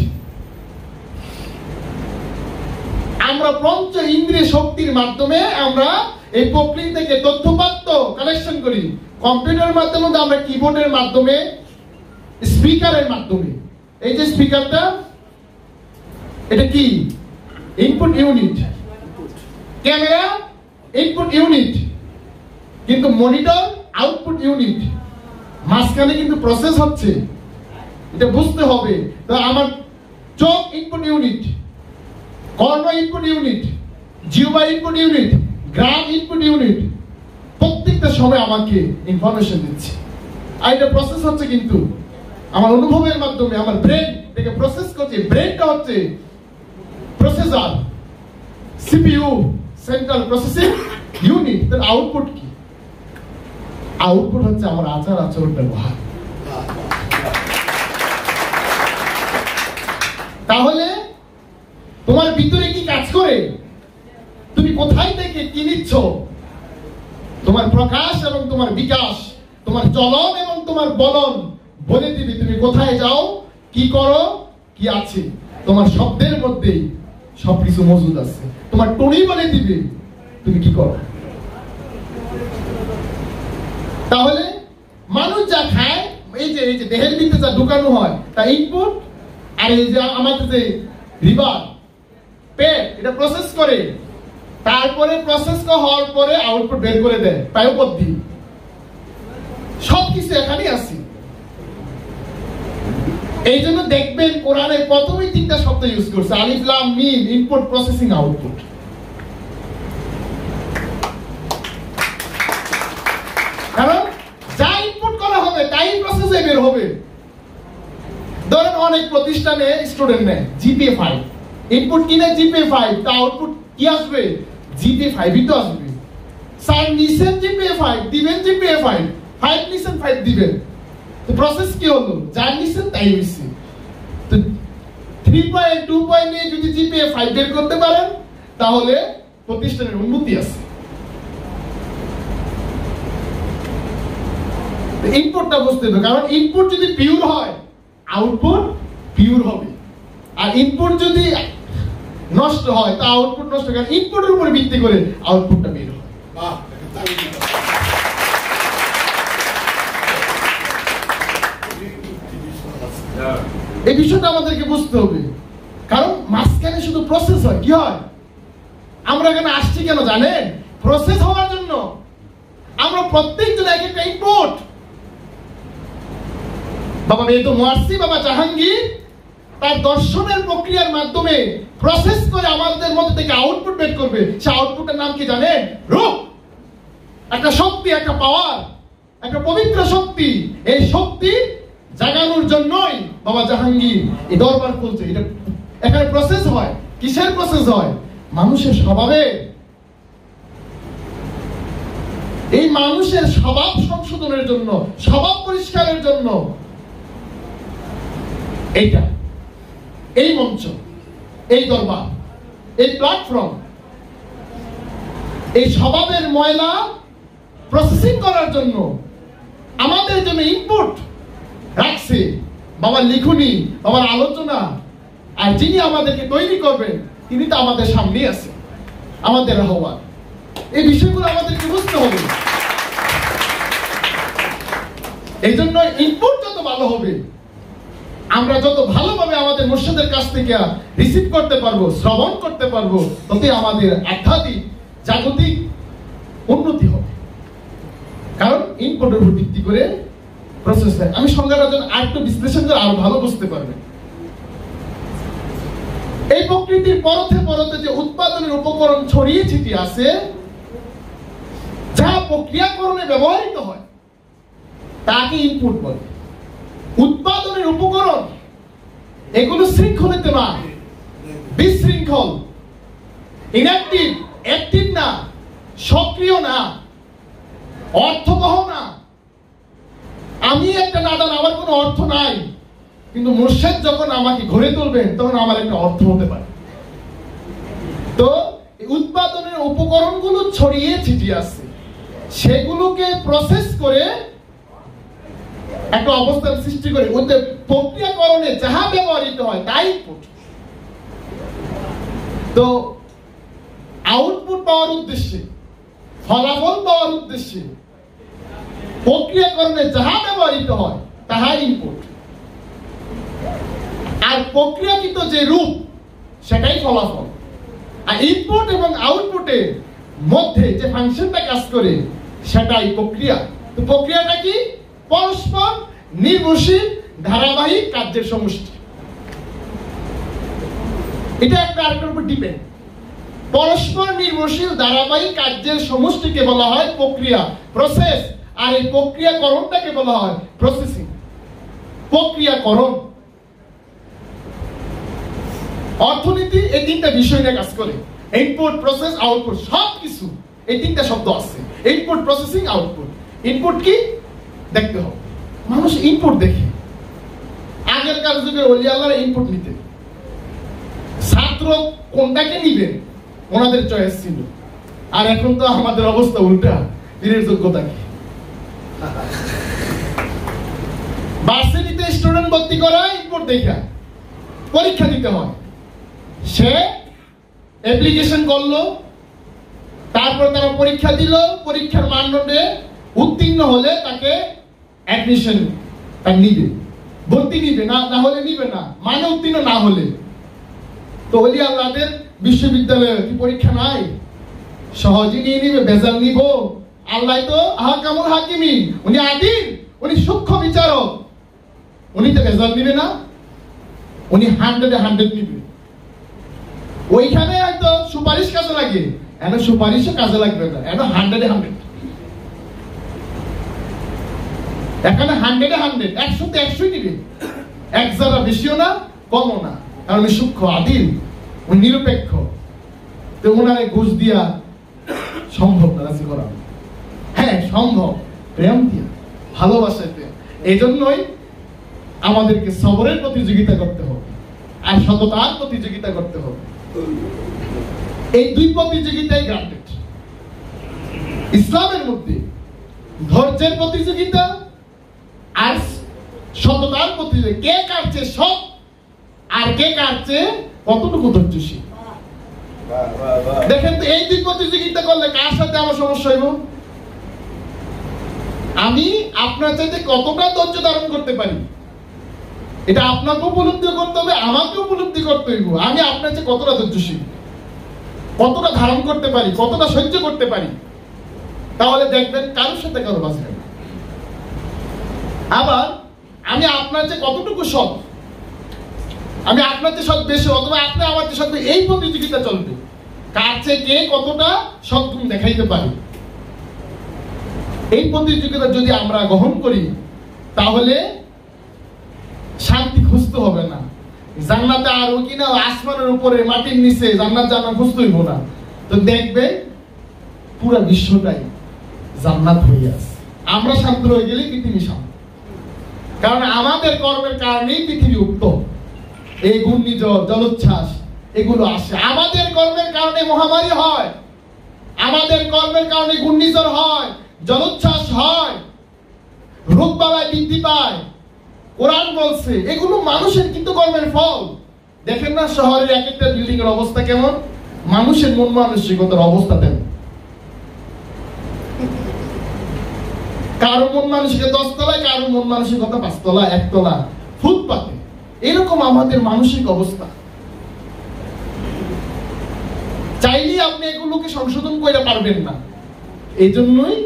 আমরা পঞ্চ ইন্দ্রিয় শক্তির মাধ্যমে আমরা এই প্রকৃতি থেকে তথ্যপাত্র কালেকশন করি। কম্পিউটারের মাধ্যমে, আমরা কিবোর্ডের মাধ্যমে, স্পিকারের মাধ্যমে। এই যে স্পিকারটা, এটা কি? Input unit. Camera input unit, কিন্তু মনিটর আউটপুট ইউনিট। মাঝখানে কিন্তু প্রসেস হচ্ছে, এটা বুঝতে হবে। তো আমার চোখ ইনপুট ইউনিট, কর্ণ ইনপুট ইউনিট, জিহ্বা ইনপুট ইউনিট, গ্রাম ইনপুট ইউনিট। প্রত্যেকটা সময় আমাকে ইনফরমেশন দিচ্ছে, আর এটা প্রসেস হচ্ছে কিন্তু আমার অনুভবের মাধ্যমে। আমার ব্রেন এটাকে প্রসেস করছে। ব্রেনটা হচ্ছে processor, CPU, central processing unit. তার আউটপুট কি? আউটপুট হচ্ছে আমার আচার আচরণ, ব্যবহার। তাহলে তোমার ভিতরে কি কাজ করে? তুমি কোথায় থেকে কি নিচ্ছ? তোমার প্রকাশ এবং তোমার বিকাশ, তোমার চলন এবং তোমার বলন বলে দিবে তুমি কোথায় যাও, কি করো, কি আছে। তোমার শব্দের মধ্যেই সবকিছু মজুদ আছে। তোমার টনি বলে দিবে তুমি কি করো। তাহলে মানুষ যা খায়, এই যে দেহের ভিতরে যা ঢুকানো হয়, তা ইনপুট। আর এই যে আমাদের যে লিভার, পেট, এটা প্রসেস করে। তারপরে প্রসেস হওয়ার পরে আউটপুট বের করে দেয় পায়ুপদ্ধি। সবকিছু এখানেই আছে। এই জন্য দেখবেন কোরআনে প্রথমেই তিনটা শব্দ ইউজ করছে: আলিফ লাম মিম, ইনপুট, প্রসেসিং, আউটপুট। কারণ যা ইনপুট করা হবে তাই প্রসেসে বের হবে। ধরেন অনেক প্রতিষ্ঠানে স্টুডেন্ট নেয় জিপিএ 5, ইনপুট কি নেয় জিপিএ 5, তা আউটপুট কি আসবে? জিপিএ 5ই তো আসবে। স্যার নিছেন জিপিএ 5, দিবেন জিপিএ 5, 5 নিছেন 5 দিবেন। তো প্রসেস কি হলো? যা নিছেন তাই হইছে। তো 3.2 নিয়ে যদি জিপিএ 5 বের করতে পারেন, তাহলে প্রতিষ্ঠানের উন্নতি আছে। ইনপুটটা বুঝতে হবে, কারণ ইনপুট যদি পিওর হয়, আউটপুট পিওর হবে। আর ইনপুট যদি নষ্ট হয়, তা আউটপুট নষ্ট। কারণ ইনপুটের উপর ভিত্তি করে আউটপুটটা বের হয়। এই বিষয়টা আমাদেরকে বুঝতে হবে। কারণ মাঝখানে শুধু প্রসেস হয়। কি হয়? আমরা এখানে আসছি কেন জানেন? প্রসেস হওয়ার জন্য। আমরা প্রত্যেকজন এক একটা ইনপুট। বাবা মেয়েতো মুয়াসসি, বাবা জাহাঙ্গীর তার দর্শনের প্রক্রিয়ার মাধ্যমে প্রসেস করে আমাদের মধ্যে থেকে আউটপুট বের করবে। সে আউটপুটের নাম কি জানেন? রূহ। একটা শক্তি, একটা পাওয়ার, একটা পবিত্র শক্তি। এই শক্তি জাগানোর জন্যই বাবা জাহাঙ্গীর এই দরবার খুলছে। এটা এখানে প্রসেস হয়। কিসের প্রসেস হয়? মানুষের স্বভাবে। এই মানুষের স্বভাব সংশোধনের জন্য, স্বভাব পরিষ্কারের জন্য এইটা, এই মঞ্চ, এই দরবার, এই প্ল্যাটফর্ম, এই স্বভাবের ময়লা প্রসেসিং করার জন্য আমাদের জন্য ইনপুট রাখছে বাবার লিখনি, বাবার আলোচনা। আর যিনি আমাদেরকে তৈরি করবেন তিনি তো আমাদের সামনেই আছে, আমাদের আহ্বান। এই বিষয়গুলো আমাদেরকে বুঝতে হবে। এই জন্য ইনপুট যত ভালো হবে, আমরা যত ভালোভাবে আমাদের মুর্শিদের কাছ থেকে রিসিভ করতে পারবো, শ্রবণ করতে পারবো, ততই আমাদের আধ্যাত্মিক জাগতিক উন্নতি হবে। কারণ ইনপুটের উপর ভিত্তি করে প্রসেস হয়। আমি সংজ্ঞাটা যেন আরেকটু বিশ্লেষণ করে আরো ভালো বুঝতে পারবেন। এই প্রকৃতির পরতে পরতে যে উৎপাদনের উপকরণ ছড়িয়ে ছিটিয়ে আছে, যা প্রক্রিয়াকরণে ব্যবহৃত হয়, তাকে ইনপুট বলে। উৎপাদনের উপকরণ এগুলো শৃঙ্খলিত না, বিশৃঙ্খল, ইনঅ্যাক্টিভ, অ্যাক্টিভ না, সক্রিয় না, অর্থবহ না। আমি একটা নাদান, আমার কোনো অর্থ নাই, কিন্তু মুর্শিদ যখন আমাকে ঘুরে তুলবেন তখন আমার একটা অর্থ হতে পারে। তো উৎপাদনের উপকরণগুলো ছড়িয়ে ছিটিয়ে আছে, সেগুলোকে প্রসেস করে একটা অবস্থার সৃষ্টি করে ওদের প্রক্রিয়াকরণে যাহা ব্যবহৃত হয় তাই ইনপুট। তো আউটপুট পাওয়ার উদ্দেশ্যে, ফলাফল পাওয়ার উদ্দেশ্যে প্রক্রিয়াকরণে যাহা ব্যবহৃত হয় তাহাই ইনপুট। আর প্রক্রিয়াকৃত যে রূপ সেটাই ফলাফল। আর ইনপুট এবং আউটপুটের মধ্যে যে ফাংশনটা কাজ করে সেটাই প্রক্রিয়া। তো প্রক্রিয়াটা কি? পরস্পর নির্ভরশীল ধারাবাহিক কার্যের সমষ্টি। এটা একটা আরেকটার উপর ডিপেন্ড। পরস্পর নির্ভরশীল ধারাবাহিক কার্যের সমষ্টিকে বলা হয় প্রক্রিয়া, প্রসেস। আর এই প্রক্রিয়াকরণটাকে বলা হয় প্রসেসিং। প্রক্রিয়াকরণ, অর্থনীতি এই তিনটা বিষয় নিয়ে কাজ করে। ইনপুট, প্রসেস, আউটপুট, সবকিছু এই তিনটা শব্দ আছে। Input, processing, output. ইনপুট কি দেখতে হবে, মানুষ ইনপুট দেখে। আগেরকার যুগের ওলি আল্লাহরা ইনপুট নিতেন, ছাত্র কোনটাকে নিবেন ওনাদের চয়েস ছিল। আর এখন তো আমাদের অবস্থা উল্টা, পীরের যোগ্যতা কি। ভার্সিটিতে স্টুডেন্ট ভর্তি করা ইনপুট দেখা পরীক্ষা দিতে হয়। সে অ্যাপ্লিকেশন করলো, তারপর তারা পরীক্ষা দিল, পরীক্ষার মানদণ্ডে উত্তীর্ণ হলে তাকে অ্যাডমিশন তার নিবে, ভর্তি নিবে, না হলে নিবে না, মানে উত্তীর্ণ না হলে। তো ওলি আল্লাহদের বিশ্ববিদ্যালয়ে কি পরীক্ষা নাই? সহজে নিয়ে নিবে, বেজাল নিব। আল্লাহ তো আহকামুল হাকিমিন, উনি আদিল, উনি সূক্ষ্ম বিচারক, উনি তো বেজাল নিবে না, উনি 100 নিবে। ওইখানে হয়তো সুপারিশ কাজে লাগে, এখন সুপারিশও কাজে লাগবে না, এখন 100 এখানে 100 100তে 100 নিবে, এক যারা বেশিও না কমও না, কারণ উনি সূক্ষ্ম, আদিল, উনি নিরপেক্ষ। তো ওনারে ঘুষ দিয়া সম্ভব না রাজি করা? হ্যাঁ সম্ভব, প্রেম দিয়া, ভালোবাসাতে। এই জন্যই আমাদেরকে সবরের প্রতিযোগিতা করতে হবে আর সততার প্রতিযোগিতা করতে হবে। এই দুই প্রতিযোগিতাই গ্রান্টেড। ইসলামের মধ্যে ধৈর্যের প্রতিযোগিতা আর সততার প্রতিযোগিতা, কে কার চেয়ে সৎ আর কে কার চেয়ে কতটুকু ধৈর্যশীল। দেখেন তো, এই দুই প্রতিযোগিতা করলে কার সাথে আমার সমস্যা হইব? আমি আপনার চাইতে কতটা ধৈর্য ধারণ করতে পারি এটা আপনাকে উপলব্ধি করতে হবে, আমাকে উপলব্ধি করতে হইব। আমি আপনার চেয়ে কতটা ধৈর্যশীল, কতটা ধারণ করতে পারি, কতটা সহ্য করতে পারি, তাহলে দেখবেন কারোর সাথে কারো বাঁচবে না। আবার আমি আপনার চেয়ে কতটুকু সৎ, আমি আপনার চেয়ে সৎ বেশি, অথবা আপনি আমার চেয়ে সৎ, এই প্রতিযোগিতা চলবে কার চেয়ে কে কতটা সৎগুণ দেখাইতে পারে। এই প্রতিযোগিতা যদি আমরা গ্রহণ করি তাহলে শান্তি খুঁজতে হবে না। জান্নাতে আর কিনা আসমানের উপরে মাটির নিচে জান্নাত জান্নাত খুঁজতে হইব না। তো দেখবে পুরো বিশ্বটাই জান্নাত হয়ে আছে। আমরা শান্ত হয়ে গেলে পৃথিবী শান্ত, কারণ আমাদের কর্মের কারণেই পৃথিবী উত্তম। এই ঘূর্ণিঝড়, জলোচ্ছ্বাস এগুলো আসে, আমাদের কর্মের কারণে মহামারী হয়, আমাদের কর্মের কারণে ঘূর্ণিঝড় হয়, জলোচ্ছ্বাস হয়, রোগবালাই বৃদ্ধি পায়। কোরআন বলছে এগুলো মানুষের কিন্তু কর্মের ফল। দেখেন না শহরের এক একটা বিল্ডিং এর অবস্থা কেমন, মানুষের মন মানসিকতার অবস্থা তেমন। কারো মন মানসিকতা 10 তলায়, কারো মন মানসিকতা 5 তলা, 1 তলা, ফুটপাতে। এরকম আমাদের মানসিক অবস্থা। চাইলে আপনি এগুলোকে সংশোধন করে পারবেন না। এই জন্যই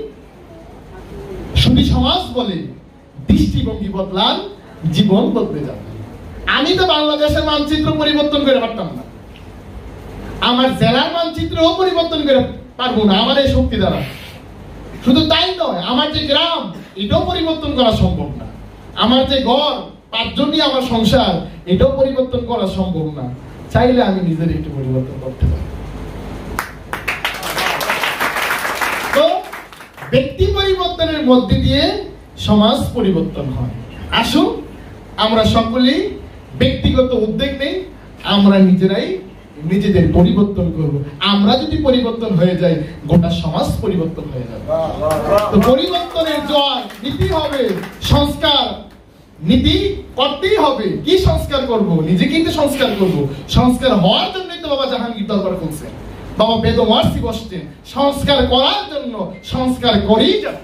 সুধী সমাজ বলে দৃষ্টিভঙ্গি বদলান, জীবন বদলে যাবে। আমি তো বাংলাদেশের মানচিত্র পরিবর্তন করে পারতাম না, আমার জেলার মানচিত্রও পরিবর্তন করে পারবো না আমার এই শক্তি দ্বারা। শুধু তাই নয়, আমার যে গ্রাম এটাও পরিবর্তন করা সম্ভব না, আমার যে ঘর 5 জন নিয়ে আমার সংসার এটাও পরিবর্তন করা সম্ভব না। চাইলে আমি নিজের একটু পরিবর্তন করতে পারি। তো ব্যক্তি পরিবর্তনের মধ্যে দিয়ে সমাজ পরিবর্তন হয়। আসুন আমরা সকলেই ব্যক্তিগত উদ্যোগ নেই, আমরা নিজেরাই নিজেদের পরিবর্তন করব। আমরা যদি পরিবর্তন হয়ে যাই, গোটা সমাজ পরিবর্তন হয়ে যাবে। তো পরিবর্তনের জোয়ার নীতি হবে, সংস্কার নীতি করতেই হবে। কি সংস্কার করব? নিজে কিন্তু সংস্কার করব। সংস্কার হওয়ার জন্যই তো বাবা জাহাঙ্গীর দরবার খুলছে, বাবা বেদম ওয়ার্সি বসছে। সংস্কার করার জন্য সংস্কার করেই যাবে।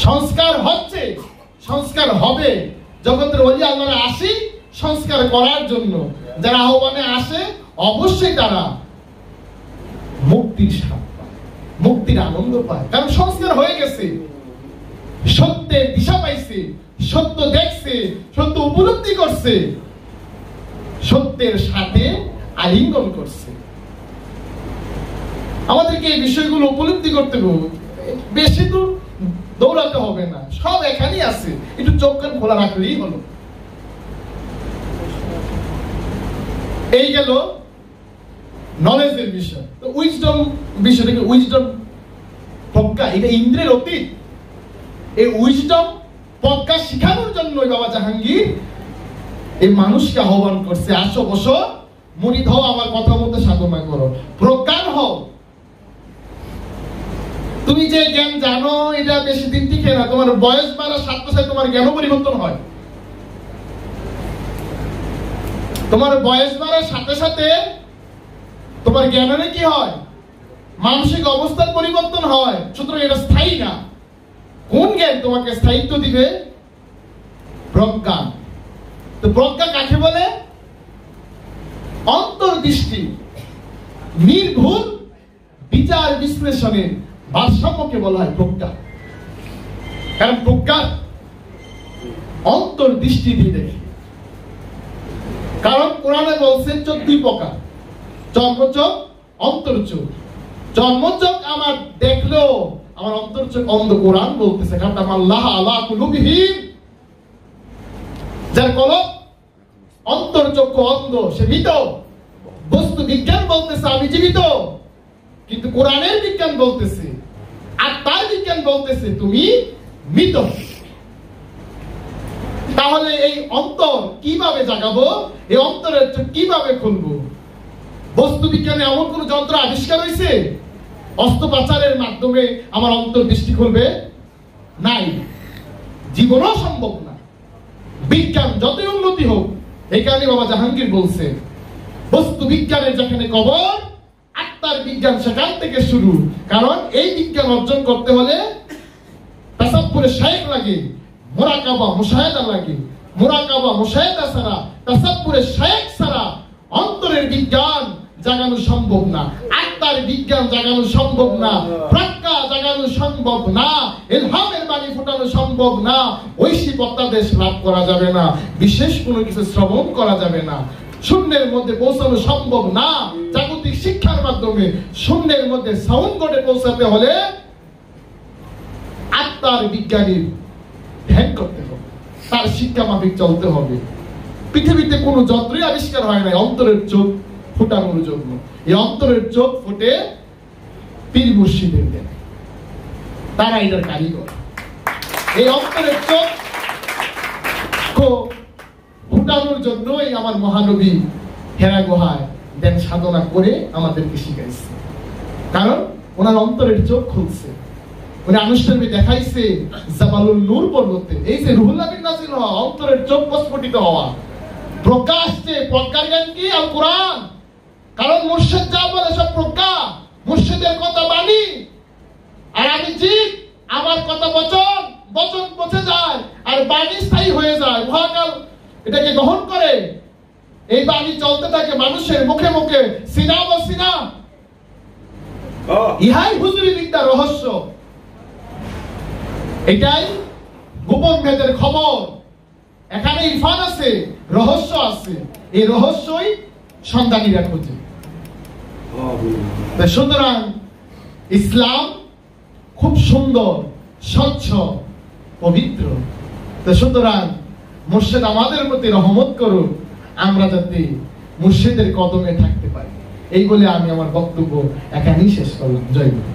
সংস্কার হচ্ছে, সংস্কার হবে। জগতের ওলি আল্লাহরা আসি সংস্কার করার জন্য। যারা আহ্বানে আসে অবশ্যই তারা মুক্তির স্বাদ পায়, মুক্তির আনন্দ পায়। কারণ সংস্কার হয়ে গেছে, সত্যের দিশা পাইছে, সত্য দেখছে, সত্য উপলব্ধি করছে, সত্যের সাথে আলিঙ্গন করছে। আমাদেরকে এই বিষয়গুলো উপলব্ধি করতে হবে, বেশি দূর দৌড়াতে হবে না, সব এখানেই আছে, একটু চোখ কান খোলা রাখলেই হলো। এই গেল নলেজের বিষয়। তো উইজডম বিষয়টাকে, উইজডম প্রজ্ঞা, এটা ইন্দ্রের অতীত। এই উইজডম প্রজ্ঞা শিখানোর জন্যই বাবা জাহাঙ্গীর এই মানুষকে আহ্বান করছে, আসো বসো, মুরিদ হও, আমার কথা মতো সাধনা করো, প্রজ্ঞান হও। তুমি যে জ্ঞান জানো এটা বেশি দিন টিকে না, তোমার বয়স বাড়ার সাথে সাথে তোমার জ্ঞান পরিবর্তন হয়। তোমার বয়স বাড়ার সাথে সাথে তোমার জ্ঞানের কি হয়? মানসিক অবস্থার পরিবর্তন হয়। সুতরাং এটা স্থায়ী না। কোন জ্ঞান তোমাকে স্থায়িত্ব দিবে? প্রজ্ঞা। তো প্রজ্ঞা কাকে বলে? অন্তর্দৃষ্টি, নির্ভুল বিচার বিশ্লেষণের ভারসাম্যকে বলা হয় প্রজ্ঞা। কারণ প্রজ্ঞা অন্তর্দৃষ্টি দিয়ে দেখে। কারণ কোরআনে বলছেন 14 প্রকার, জন্মচোখ, অন্তর্চোখ। জন্মচোখ আমার দেখলেও আমার অন্তর্চোখ অন্ধ। কোরআন বলতেছে খাতামাল্লাহ আলা কুলুবিহিম, যার কলব অন্তর্চক্ষু অন্ধ সে মৃত। বস্তু বিজ্ঞান বলতেছে আমি জীবিত, কিন্তু কোরআনের বিজ্ঞান বলতেছে, আত্মার বিজ্ঞান বলতেছে তুমি মৃত। তাহলে এই অন্তর কিভাবে জাগাবো? এই অন্তরের চোখ কিভাবে খুলবো? বস্তু বিজ্ঞানে এমন কোন যন্ত্র আবিষ্কার হয়েছে অস্ত্রোপচারের মাধ্যমে আমার অন্তর্দৃষ্টি খুলবে? নাই, জীবনও সম্ভব না। বিজ্ঞান যতই উন্নতি হোক, এই কারণে বাবা জাহাঙ্গীর বলছে বস্তু বিজ্ঞানের যেখানে কবর, আত্মার বিজ্ঞান সেখান থেকে শুরু। কারণ এই বিজ্ঞান অর্জন করতে হলে তাসাব্বুরে শাইখ লাগে, মুরাকাবা মুশাহাদা লাগে। মুরাকাবা মুশাহাদা ছাড়া, তাসাব্বুরে শাইখ ছাড়া অন্তরের বিজ্ঞান জাগানো সম্ভব না, আত্মার বিজ্ঞান জাগানো সম্ভব না, প্রজ্ঞা জাগানো সম্ভব না, ইলহামের বাণী ফোটানো সম্ভব না, ঐশী প্রত্যাদেশ লাভ করা যাবে না, বিশেষ কোনো কিছু শ্রবণ করা যাবে না, শূন্যের মধ্যে পৌঁছানো সম্ভব না। জাগতিক শিক্ষার মাধ্যমে শূন্যের মধ্যে সাউন্ড বোর্ডে পৌঁছাতে হলে আত্মার বিজ্ঞানীর ধ্যান করতে হবে, তার শিক্ষা মাফিক চলতে হবে। পৃথিবীতে কোন যন্ত্রই আবিষ্কার হয় নাই অন্তরের চোখ ফুটানোর জন্য। এই অন্তরের চোখ ফুটে পীর মুর্শিদের দেন, তারা এটার কারিগর। এই অন্তরের চোখ ফুটানোর জন্যই আমার মহানবী হেরা গুহায় দেন সাধনা করে আমাদেরকে শিখাইছে। কারণ ওনার অন্তরের চোখ খুলছে, উনি আনুষ্ঠানিক দেখাইছে জাবালুল নূর পর্বতে। এই যে রুহুল আমিন নাযিল হওয়া, অন্তরের চোখ প্রস্ফুটিত হওয়া, প্রকাশ্যে প্রজ্ঞার জ্ঞান কি? আল কোরআন। কারণ মুর্শিদ যা বলে সব প্রজ্ঞা, মুর্শিদের কথা বাণী। আর আমি জীব, আমার কথা বচন বচন পচে যায় আর বাণী স্থায়ী হয়ে যায়, মহাকাল এটাকে গ্রহণ করে। এই বাণী চলতে থাকে মানুষের মুখে মুখে, সিনা ও সিনা। ইহাই হুজুরি বিদ্যার রহস্য, এটাই গোপন ভেদের খবর। এখানে ইরফান আছে, রহস্য আছে, এই রহস্যই সন্ধানীরা খোঁজে। সুতরাং ইসলাম খুব সুন্দর, স্বচ্ছ, পবিত্র। সুতরাং মুর্শিদ আমাদের প্রতি রহমত করুন, আমরা যাতে মুর্শিদের কদমে থাকতে পারি। এই বলে আমি আমার বক্তব্য এখানেই শেষ করলাম। জয় গুরু।